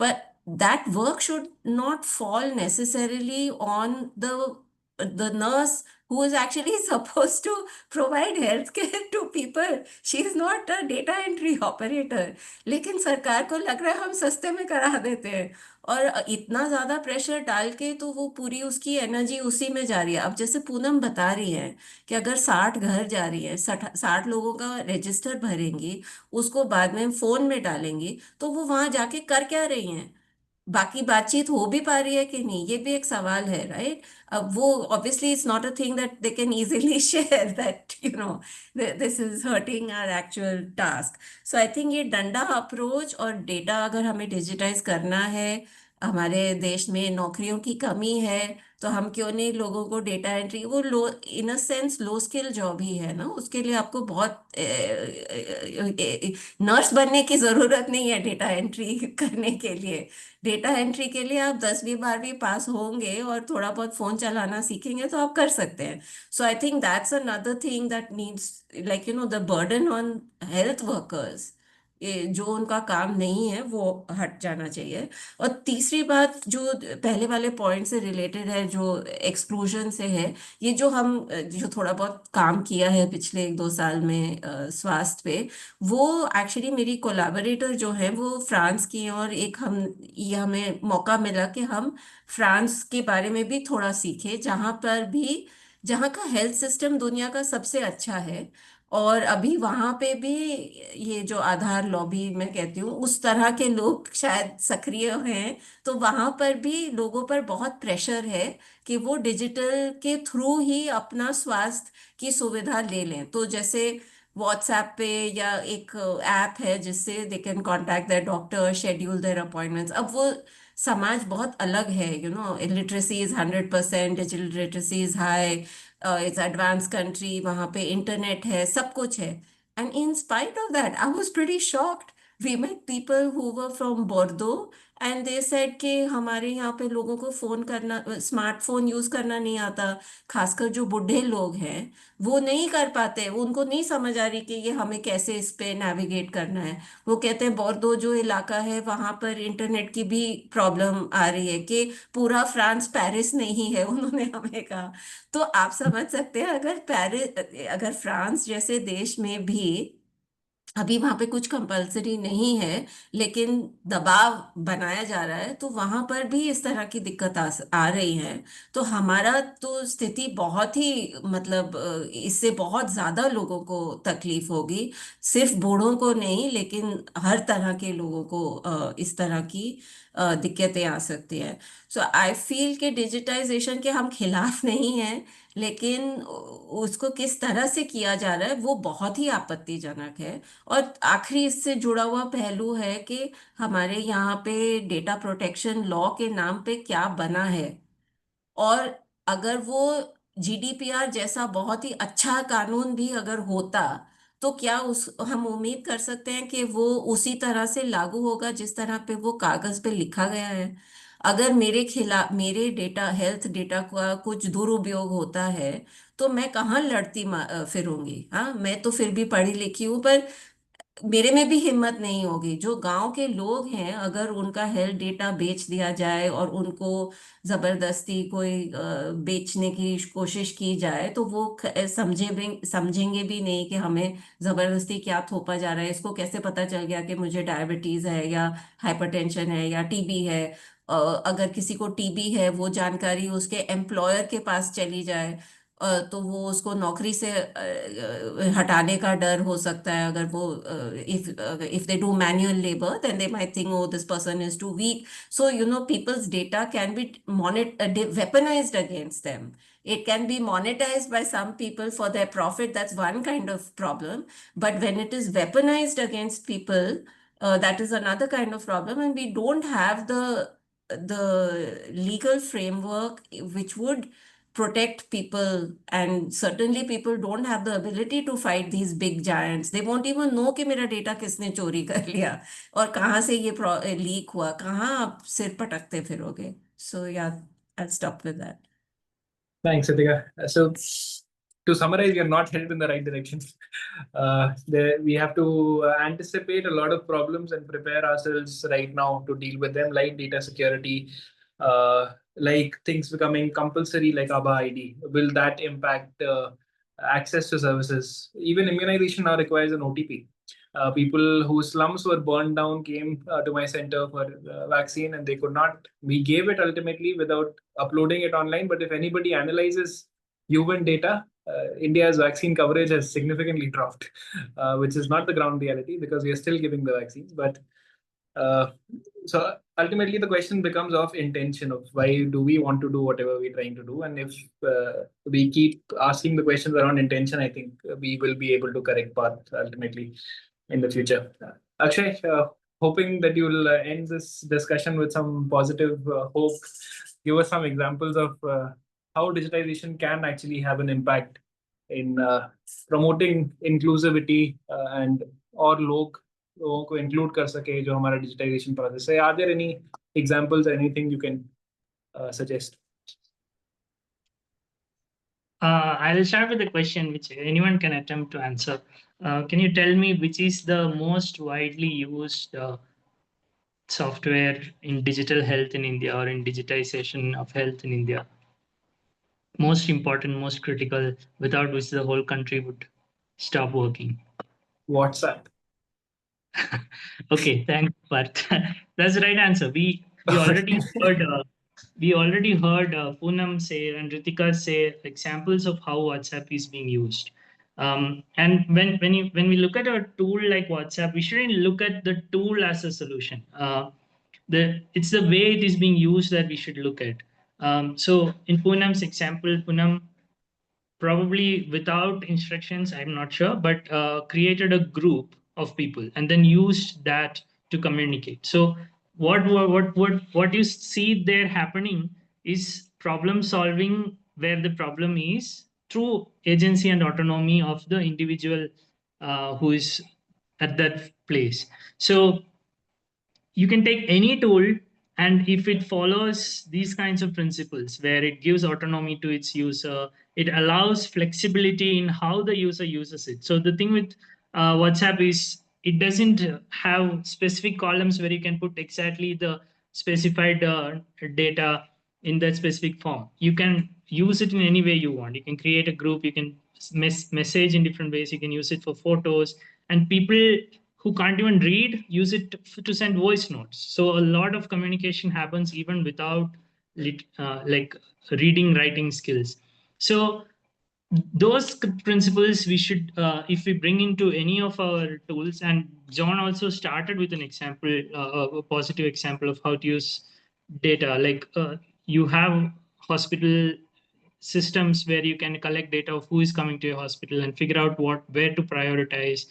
but that work should not fall necessarily on the nurse who is actually supposed to provide healthcare to people. She is not a data entry operator. लेकिन सरकार को लग रहा है हम सस्ते में करा देते हैं, और इतना ज्यादा प्रेशर डाल के तो वो पूरी उसकी एनर्जी उसी में जा रही है. अब जैसे पूनम बता रही है कि अगर 60 घर जा रही है, 60 लोगों का रजिस्टर भरेंगी, उसको बाद में फोन में डालेंगी, तो वो वहां जाके कर क्या रही हैं? बाकी बातचीत हो भी पा रही है कि नहीं, ये भी एक सवाल है, राइट? अब वो obviously it's not a thing that they can easily share, that this is hurting our actual task. So I think ये डंडा अप्रोच, और डेटा अगर हमें डिजिटाइज करना है, हमारे देश में नौकरियों की कमी है, तो हम क्यों नहीं लोगों को डेटा एंट्री, वो low in a sense low skill job ही है ना, उसके लिए आपको बहुत नर्स बनने की जरूरत नहीं है डेटा एंट्री करने के लिए. डेटा एंट्री के लिए आप 10वीं 12वीं पास होंगे और थोड़ा बहुत फोन चलाना सीखेंगे तो आप कर सकते हैं. So I think that's another thing that needs, like the burden on health workers, जो उनका काम नहीं है वो हट जाना चाहिए. और तीसरी बात जो पहले वाले पॉइंट से रिलेटेड है, जो एक्सक्लूजन से है, ये जो हम जो थोड़ा बहुत काम किया है पिछले 1-2 साल में स्वास्थ्य पे, वो एक्चुअली मेरी कोलैबोरेटर जो है वो फ्रांस की हैं, और एक ये हमें मौका मिला कि हम फ्रांस के बारे में भी थोड़ा सीखे, जहाँ का हेल्थ सिस्टम दुनिया का सबसे अच्छा है. और अभी वहां पे भी ये जो आधार लॉबी मैं कहती हूँ, उस तरह के लोग शायद सक्रिय हैं, तो वहां पर भी लोगों पर बहुत प्रेशर है कि वो डिजिटल के थ्रू ही अपना स्वास्थ्य की सुविधा ले लें. तो जैसे व्हाट्सएप पे या एक ऐप है जिससे they can contact their doctor, schedule their appointments. अब वो समाज बहुत अलग है, literacy is 100%, digital literacy is high, it's advance country, वहाँ पे इंटरनेट है, सब कुछ है. And in spite of that I was pretty shocked. We met people who were from Bordeaux, and they said कि हमारे यहाँ पे लोगों को फोन करना, स्मार्टफोन यूज करना नहीं आता. खासकर जो बूढ़े लोग हैं वो नहीं कर पाते, उनको नहीं समझ आ रही कि ये हमें कैसे इस पे नेविगेट करना है. वो कहते हैं बोर्दो जो इलाका है वहां पर इंटरनेट की भी प्रॉब्लम आ रही है, कि पूरा फ्रांस पेरिस नहीं है, उन्होंने हमें कहा. तो आप समझ सकते हैं, अगर फ्रांस जैसे देश में भी अभी वहां पे कुछ कंपलसरी नहीं है, लेकिन दबाव बनाया जा रहा है, तो वहां पर भी इस तरह की दिक्कत आ रही है. तो हमारा तो स्थिति बहुत ही, मतलब इससे बहुत ज्यादा लोगों को तकलीफ होगी, सिर्फ बूढ़ों को नहीं, लेकिन हर तरह के लोगों को इस तरह की दिक्कतें आ सकती हैं. सो आई फील कि डिजिटाइजेशन के हम खिलाफ नहीं हैं, लेकिन उसको किस तरह से किया जा रहा है वो बहुत ही आपत्तिजनक है. और आखिरी इससे जुड़ा हुआ पहलू है कि हमारे यहाँ पे डेटा प्रोटेक्शन लॉ के नाम पे क्या बना है, और अगर वो जीडीपीआर जैसा बहुत ही अच्छा कानून भी अगर होता, तो क्या उस हम उम्मीद कर सकते हैं कि वो उसी तरह से लागू होगा जिस तरह पे वो कागज पे लिखा गया है? अगर मेरे खिलाफ, मेरे डेटा, हेल्थ डेटा का कुछ दुरुपयोग होता है, तो मैं कहाँ लड़ती फिरूंगी? हाँ, मैं तो फिर भी पढ़ी लिखी हूँ, पर मेरे में भी हिम्मत नहीं होगी. जो गांव के लोग हैं, अगर उनका हेल्थ डेटा बेच दिया जाए और उनको जबरदस्ती कोई बेचने की कोशिश की जाए, तो वो समझेंगे भी नहीं कि हमें जबरदस्ती क्या थोपा जा रहा है. इसको कैसे पता चल गया कि मुझे डायबिटीज है या हाइपरटेंशन है या टीबी है? अगर किसी को टीबी है, वो जानकारी उसके एम्प्लॉयर के पास चली जाए, तो वो उसको नौकरी से हटाने का डर हो सकता है. अगर वो if they do manual labour, then they might think, oh this person is too weak. So people's data can be weaponized against them. It can be monetized by some people for their profit. That's one kind of problem. But when it is weaponized against people, that is another kind of problem. And we don't have the legal framework which would protect people, and certainly people don't have the ability to fight these big giants. They won't even know कि मेरा data किसने चोरी कर लिया और कहाँ से ये लीक हुआ, कहाँ आप सिर पटकते फिरोगे. सो या I'll stop with that. Thanks, Ritika. So to summarize, we are not headed in the right direction. We have to anticipate a lot of problems and prepare ourselves right now to deal with them, like data security, like things becoming compulsory, like ABA ID. Will that impact access to services? Even immunization now requires an OTP. People whose slums were burned down came to my center for vaccine, and they could not. We gave it ultimately without uploading it online. But if anybody analyzes human data, India's vaccine coverage has significantly dropped, which is not the ground reality because we are still giving the vaccines. But so ultimately, the question becomes of intention of why do we want to do whatever we're trying to do, and if we keep asking the questions around intention, I think we will be able to correct path ultimately in the future. Akshay, hoping that you'll end this discussion with some positive hope. Give us some examples of how digitization can actually have an impact in promoting inclusivity and और लोगों को include कर सके जो हमारा digitization process है. Are there any examples or anything you can suggest? I'll start with a question which anyone can attempt to answer. Can you tell me which is the most widely used software in digital health in India or in digitization of health in India? Most important, most critical, without which the whole country would stop working. WhatsApp. Okay, thanks, but that's the right answer. We already heard Poonam say and Ritika say examples of how WhatsApp is being used. And when we look at a tool like WhatsApp, we shouldn't look at the tool as a solution. It's the way it is being used that we should look at. So in Poonam's example, Poonam probably without instructions, I'm not sure, but created a group of people and then used that to communicate. So what you see there happening is problem solving where the problem is through agency and autonomy of the individual who is at that place. So you can take any tool, and if it follows these kinds of principles where it gives autonomy to its user, it allows flexibility in how the user uses it. So the thing with WhatsApp is it doesn't have specific columns where you can put exactly the specified data in that specific form. You can use it in any way you want. You can create a group, you can message in different ways, you can use it for photos, and people who can't even read use it to send voice notes. So a lot of communication happens even without like reading, writing skills. So those principles we should, if we bring into any of our tools, and John also started with an example, a positive example of how to use data. Like you have hospital systems where you can collect data of who is coming to your hospital and figure out where to prioritize.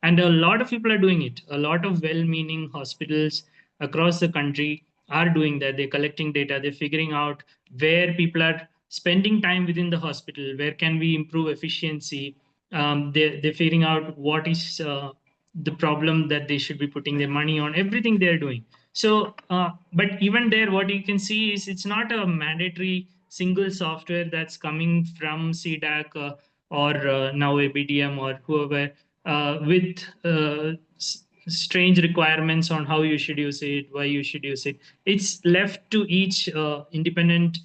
And a lot of people are doing it. A lot of well-meaning hospitals across the country are doing that. They're collecting data. They're figuring out where people are spending time within the hospital. Where can we improve efficiency? They're figuring out what is the problem that they should be putting their money on. Everything they're doing. So, but even there, what you can see is it's not a mandatory single software that's coming from CDAC or now ABDM or whoever with strange requirements on how you should use it, why you should use it. It's left to each independent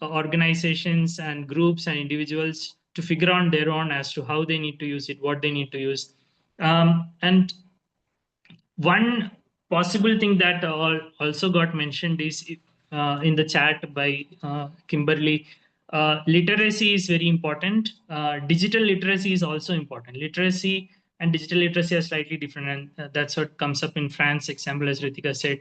organizations and groups and individuals to figure on their own as to how they need to use it, what they need to use. And one possible thing that also got mentioned is in the chat by Kimberly. Literacy is very important. Digital literacy is also important. Literacy and digital literacy are slightly different, and that's what comes up in France example, as Ritika said.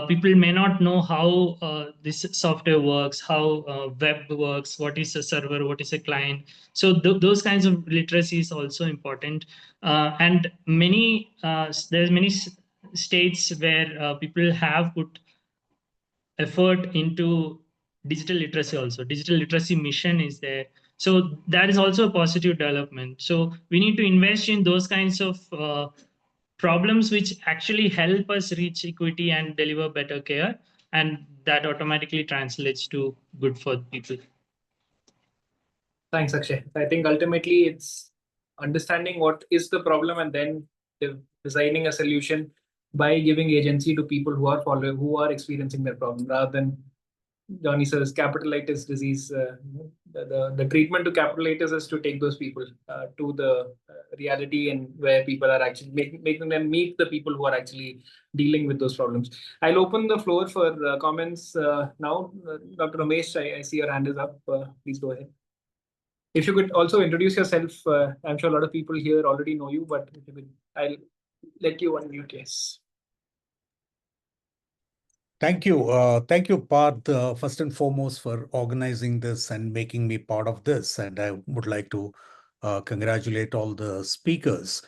People may not know how this software works, how web works, what is a server, what is a client. So those kinds of literacy is also important. And there's many states where people have put effort into digital literacy also. Digital literacy mission is there. So that is also a positive development. So we need to invest in those kinds of problems which actually help us reach equity and deliver better care. and that automatically translates to good for people. Thanks, Akshay. I think ultimately it's understanding what is the problem and then designing a solution by giving agency to people who are experiencing their problem, rather than Johnny says capitalitis disease. The treatment to capitalitis is to take those people to the reality and where people are actually making them meet the people who are actually dealing with those problems. I'll open the floor for comments now. Dr. Ramesh, I see your hand is up. Please go ahead. If you could also introduce yourself, I'm sure a lot of people here already know you, but if you could, I'll let you unmute. Yes. Thank you. Thank you, Parth, first and foremost, for organizing this and making me part of this. And I would like to congratulate all the speakers.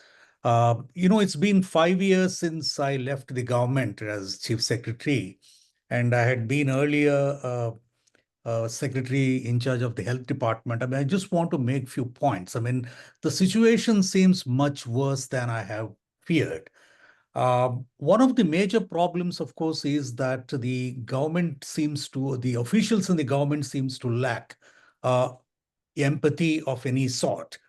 It's been 5 years since I left the government as Chief Secretary, and I had been earlier secretary in charge of the health department. I mean, I just want to make few points. I mean, the situation seems much worse than I have feared. One of the major problems, of course, is that the officials in the government seems to lack empathy of any sort.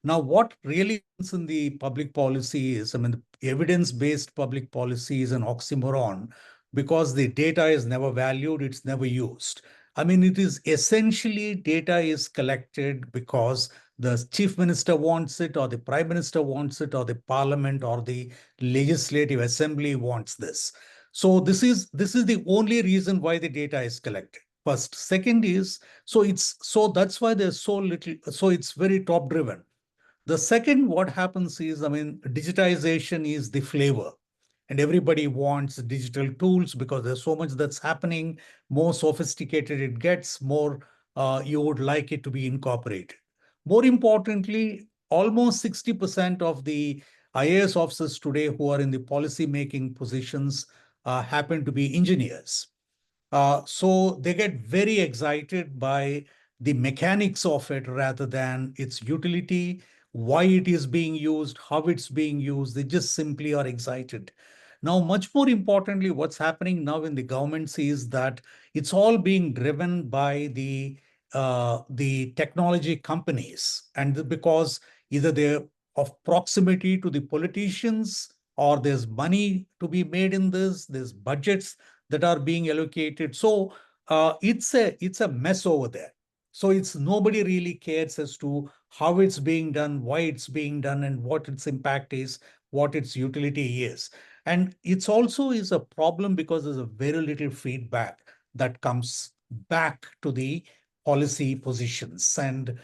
Now, what really is in the public policy is, I mean, the evidence-based public policy is an oxymoron because the data is never valued, it's never used. I mean, it is essentially data is collected because the chief minister wants it, or the prime minister wants it, or the parliament or the legislative assembly wants this. So this is the only reason why the data is collected. First. Second is, so that's why there's so little, so it's very top driven. The second, what happens is, I mean, digitization is the flavor. And everybody wants digital tools because there's so much that's happening. More sophisticated it gets, more you would like it to be incorporated. More importantly, almost 60% of the IAS officers today who are in the policy-making positions happen to be engineers. So they get very excited by the mechanics of it rather than its utility, why it is being used, how it's being used. They just simply are excited. Now, much more importantly, what's happening now in the government is that it's all being driven by the technology companies, and because either they're of proximity to the politicians, or there's money to be made in this, there's budgets that are being allocated. So it's a mess over there. So it's nobody really cares as to how it's being done, why it's being done, and what its impact is, what its utility is. And it's also is a problem because there's a very little feedback that comes back to the policy positions. And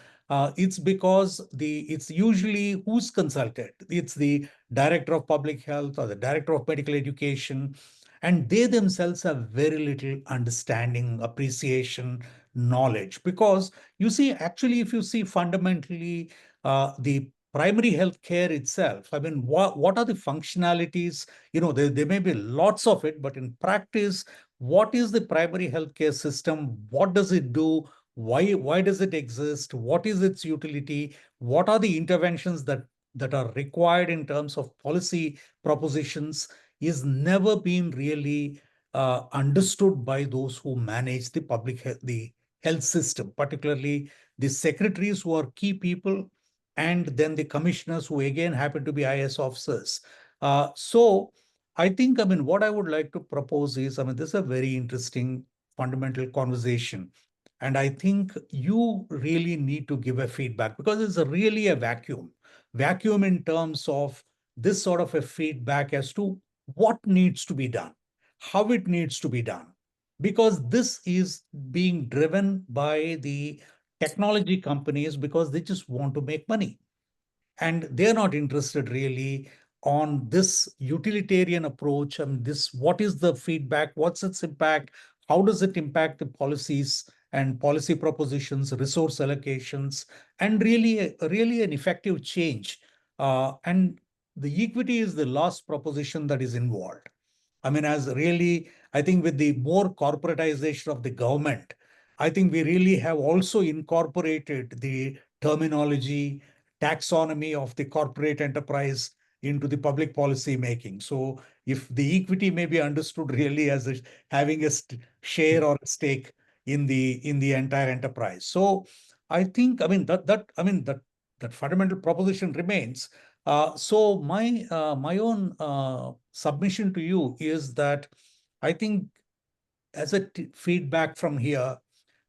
it's because it's usually who's consulted. It's the director of public health or the director of medical education, and they themselves have very little understanding, appreciation, knowledge. Because you see, actually, if you see fundamentally the primary health care itself, I mean, what are the functionalities? There may be lots of it, but in practice, what is the primary health care system? What does it do? Why does it exist? What is its utility? What are the interventions that are required in terms of policy propositions? Is never been really understood by those who manage the health system, particularly the secretaries who are key people, and then the commissioners who again happen to be IAS officers. So I think, I mean, what I would like to propose is, I mean, this is a very interesting fundamental conversation. And I think you really need to give a feedback because it's really a vacuum in terms of this sort of a feedback as to what needs to be done, how it needs to be done, because this is being driven by the technology companies because they just want to make money. And they're not interested really on this utilitarian approach. I mean, what is the feedback? What's its impact? How does it impact the policies and policy propositions, resource allocations, and really an effective change? And the equity is the last proposition that is involved. I mean, I think with the more corporatization of the government, I think we really have also incorporated the terminology, taxonomy of the corporate enterprise into the public policy making. So if the equity may be understood really as having a share or a stake in the entire enterprise. So I think, I mean, that fundamental proposition remains. So my own submission to you is that I think as a feedback from here,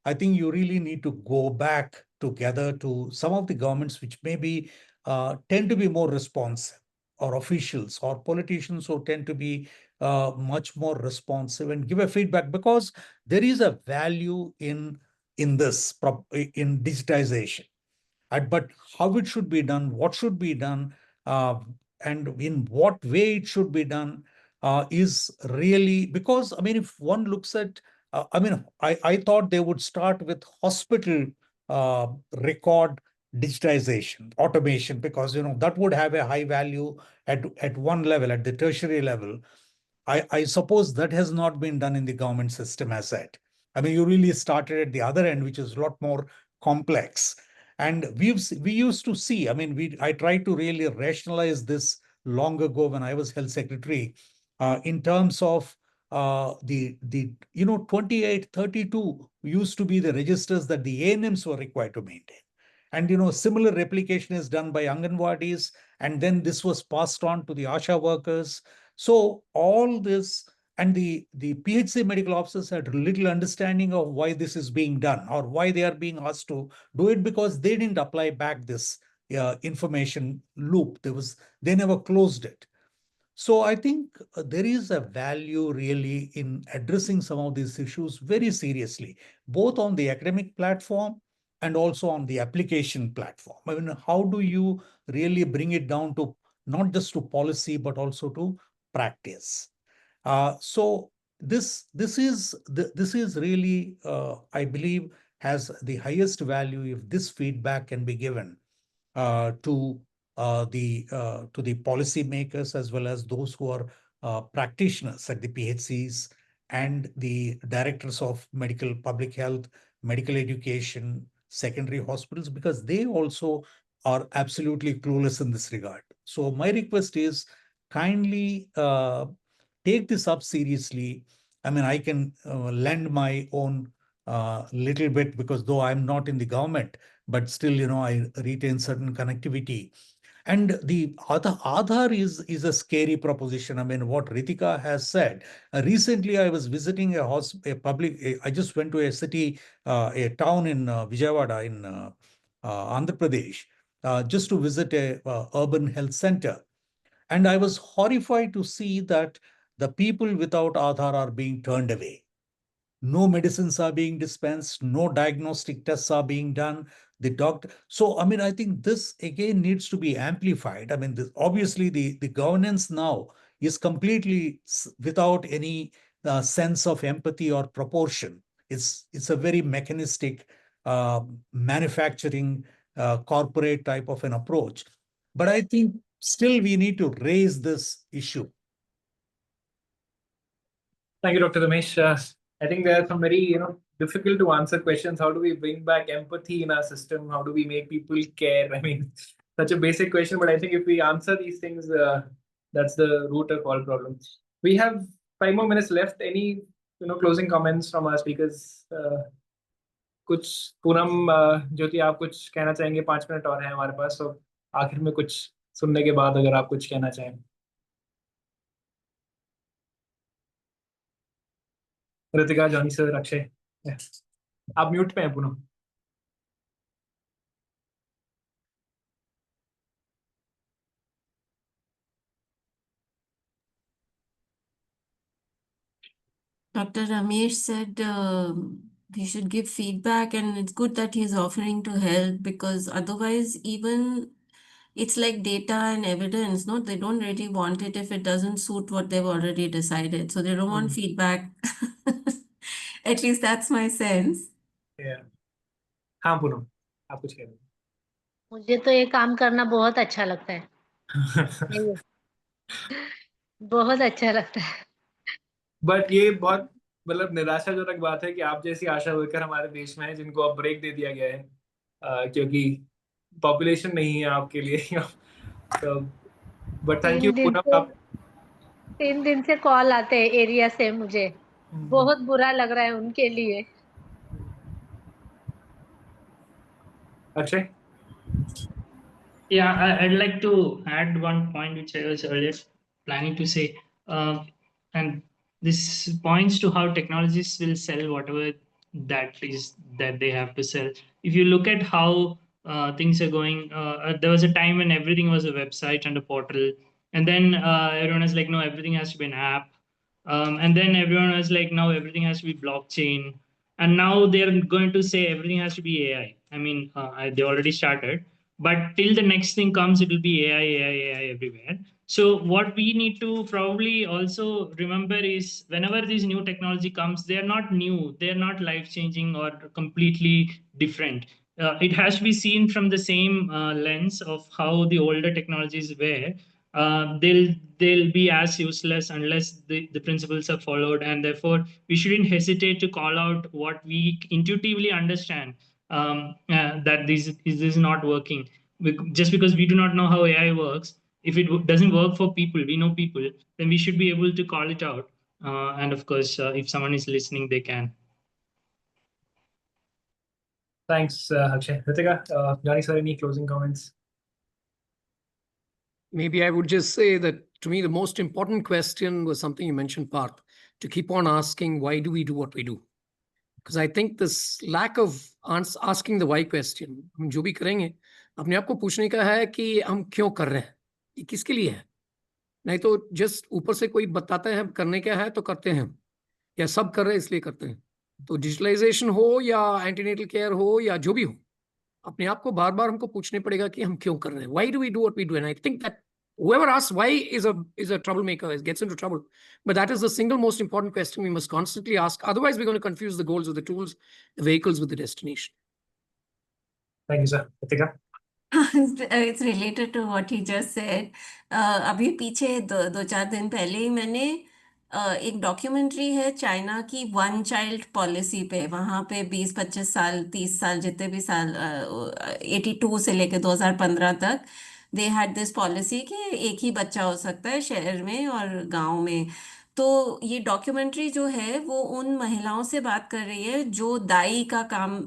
I think you really need to go back together to some of the governments which maybe tend to be more responsive, or officials or politicians who tend to be much more responsive and give a feedback, because there is a value in this in digitization. But how it should be done, what should be done, and in what way it should be done is really, because I mean, if one looks at, I thought they would start with hospital record digitization, automation, because that would have a high value at one level, at the tertiary level. I suppose that has not been done in the government system as yet. I mean, you really started at the other end, which is a lot more complex. And we used to see, I mean, I tried to really rationalize this long ago when I was health secretary, in terms of the 28, 32 used to be the registers that the ANMs were required to maintain. And similar replication is done by Anganwadis, and then this was passed on to the ASHA workers. So all this, and the PHC medical officers had little understanding of why this is being done, or why they are being asked to do it, because they didn't apply back this information loop. They never closed it. So I think there is a value really in addressing some of these issues very seriously, both on the academic platform and also on the application platform. I mean, how do you really bring it down to not just to policy, but also to practice? So this is really, I believe, has the highest value if this feedback can be given to the policymakers, as well as those who are practitioners at the PHCs and the directors of medical public health, medical education, secondary hospitals, because they also are absolutely clueless in this regard. So my request is, kindly take this up seriously. I mean, I can lend my own little bit, because though I'm not in the government, but still, I retain certain connectivity. And the Aadhaar is a scary proposition. I mean, what Ritika has said. Recently, I was visiting I just went to a city, a town in Vijayawada in Andhra Pradesh, just to visit a urban health center. And I was horrified to see that the people without Aadhaar are being turned away. No medicines are being dispensed, no diagnostic tests are being done. The doctor. So, I mean, I think this again needs to be amplified. I mean, obviously the governance now is completely without any sense of empathy or proportion. It's a very mechanistic manufacturing corporate type of an approach. But I think still we need to raise this issue. Thank you, Dr. Ramesh. I think there are some very, difficult to answer questions. How do we bring back empathy in our system? How do we make people care? I mean, such a basic question, but I think if we answer these things, that's the root of all problems. We have 5 more minutes left. Any, closing comments from our speakers? कुछ पूनम, ज्योति, आप कुछ कहना चाहेंगे? 5 minute और हैं हमारे पास, तो आखिर में कुछ सुनने के बाद अगर आप कुछ कहना चाहें. ऋतिका, जॉनी सर, अक्षय, आप म्यूट पे हैं Poonam. Dr. Ramesh said we should give feedback, and it's good that he's offering to help, because otherwise even it's like data and evidence, no? They don't really want it if it doesn't suit what they've already decided. So they don't want feedback. At least that's my sense. Yeah. हाँ पूनम, आप कुछ कह रहे हैं. मुझे तो ये काम करना बहुत अच्छा लगता है. बहुत अच्छा लगता है. बट ये बहुत मतलब निराशाजनक बात है कि आप जैसी आशा वर्कर हमारे देश में है जिनको अब ब्रेक दे दिया गया है, क्योंकि पॉपुलेशन नहीं है आपके लिए. तो But thank you, Poonam. 3 दिन से कॉल आते हैं एरिया से, मुझे बहुत बुरा लग रहा है उनके लिए। Akshay? Yeah, I'd like to add one point which I was earlier planning to say. And this points to how technologies will sell whatever that they have to sell. If you look at how things are going, there was a time when everything was a website and a portal, and then everyone was like, no, everything has to be an app. And then everyone was like, now everything has to be blockchain. And now they're going to say everything has to be AI. I mean, they already started, but till the next thing comes, it will be AI everywhere. So what we need to probably also remember is whenever this new technology comes, they are not new, they are not life changing or completely different. It has to be seen from the same lens of how the older technologies were. They'll be as useless unless the principles are followed, and therefore we shouldn't hesitate to call out what we intuitively understand, that this is not working. Just because we do not know how AI works, if it doesn't work for people, we know people, then we should be able to call it out. And of course, if someone is listening, they can. Thanks, Akshay. Ritika, Johnny sir, any closing comments? Maybe I would just say that to me, the most important question was something you mentioned, Parth, to keep on asking, why do we do what we do? Because I think this lack of asking the why question, हम जो भी करेंगे, अपने आप को पूछने का है कि हम क्यों कर रहे हैं, ये किसके लिए है? नहीं तो जस्ट ऊपर से कोई बताता है करने क्या है तो करते हैं, या सब कर रहे हैं इसलिए करते हैं। तो डिजिटलाइजेशन हो या एंटीनेटल केयर हो या जो भी हो, अपने आप को बार बार हमको पूछने पड़ेगा कि हम क्यों कर रहे हैं, why do we do what we do? And I think that whoever asks why is a troublemaker, gets into trouble. But that is the single most important question we must constantly ask. Otherwise, we're going to confuse the goals with the tools, the vehicles with the destination. Thank you, sir. Ritika? It's related to what he just said. अभी पीछे दो चार दिन पहले ही मैंने एक documentary है China की 1 चाइल्ड पॉलिसी पे, वहाँ पे 20-25 साल 30 साल जितने भी साल 82 से लेके 2015 तक दे हैड दिस पॉलिसी कि एक ही बच्चा हो सकता है शहर में और गांव में। तो ये डॉक्यूमेंट्री जो है वो उन महिलाओं से बात कर रही है जो दाई का काम,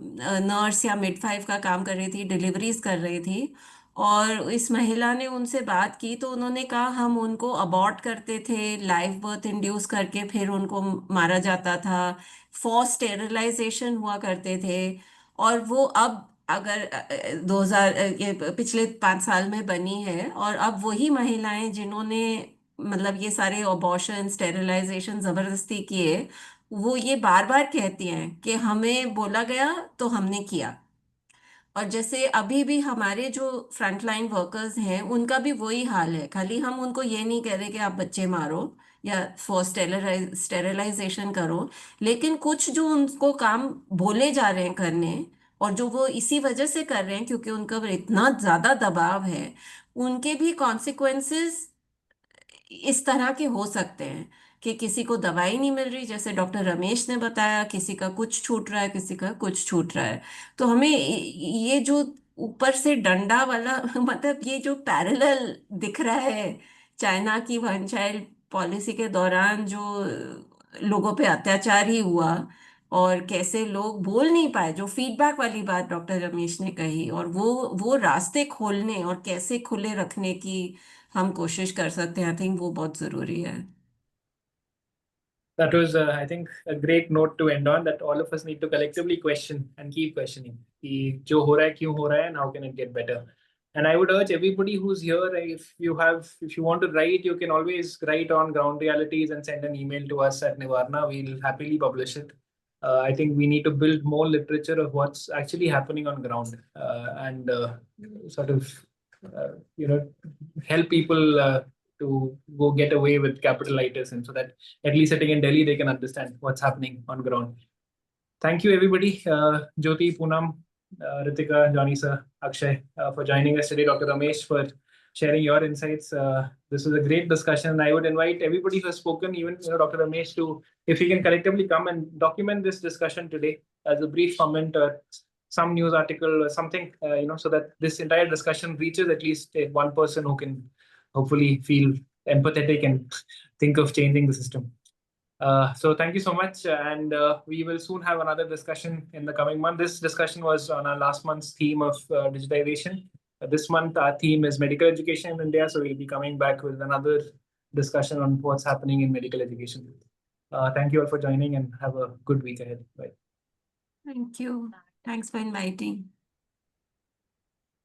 नर्स या मिडवाइफ का काम कर रही थी, डिलीवरीज कर रही थी। और इस महिला ने उनसे बात की तो उन्होंने कहा हम उनको अबॉर्ट करते थे, लाइव बर्थ इंड्यूस करके फिर उनको मारा जाता था, फोर्स स्टेरिलाइजेशन हुआ करते थे। और वो अब अगर 2000 ये पिछले 5 साल में बनी है, और अब वही महिलाएं जिन्होंने मतलब ये सारे अबॉर्शन स्टेरिलाइजेशन जबरदस्ती किए, वो ये बार बार कहती हैं कि हमें बोला गया तो हमने किया। और जैसे अभी भी हमारे जो फ्रंटलाइन वर्कर्स हैं उनका भी वही हाल है, खाली हम उनको ये नहीं कह रहे कि आप बच्चे मारो या फोर्स स्टेरिलाइजेशन करो, लेकिन कुछ जो उनको काम बोले जा रहे हैं करने और जो वो इसी वजह से कर रहे हैं क्योंकि उनका इतना ज्यादा दबाव है, उनके भी कॉन्सिक्वेंसेस इस तरह के हो सकते हैं कि किसी को दवाई नहीं मिल रही, जैसे डॉक्टर रमेश ने बताया, किसी का कुछ छूट रहा है, किसी का कुछ छूट रहा है। तो हमें ये जो ऊपर से डंडा वाला मतलब ये जो पैरेलल दिख रहा है चाइना की 1 चाइल्ड पॉलिसी के दौरान, जो लोगों पे अत्याचार ही हुआ और कैसे लोग बोल नहीं पाए, जो फीडबैक वाली बात डॉक्टर रमेश ने कही, और वो रास्ते खोलने और कैसे खुले रखने की हम कोशिश कर सकते हैं, आई थिंक वो बहुत जरूरी है। That was, I think, a great note to end on, that all of us need to collectively question and keep questioning. कि जो हो रहा है, क्यों हो रहा है, and how can it get better? And I would urge everybody who's here, if you want to write, you can always write on ground realities and send an email to us at Nivarana. We'll happily publish it. I think we need to build more literature of what's actually happening on ground, and sort of, help people to go get away with capitalitis, and so that at least sitting in Delhi, they can understand what's happening on ground. Thank you, everybody. Jyoti, Poonam, Ritika, Johnny sir, Akshay, for joining us today. Dr. Ramesh, for sharing your insights. This was a great discussion. I would invite everybody who has spoken, even Dr. Ramesh, to, if he can collectively come and document this discussion today as a brief comment or some news article or something, so that this entire discussion reaches at least one person who can hopefully feel empathetic and think of changing the system. So thank you so much, and we will soon have another discussion in the coming month. This discussion was on our last month's theme of digitization. This month our theme is medical education in India, so we'll be coming back with another discussion on what's happening in medical education. Thank you all for joining, and have a good week ahead. Bye. Thank you. Thanks for inviting.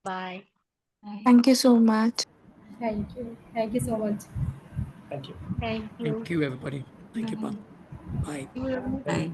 Bye. Bye. Thank you so much. Thank you. Thank you so much. Thank you. Thank you. Thank you, everybody. Thank you, Bye. Pan. Bye. Bye.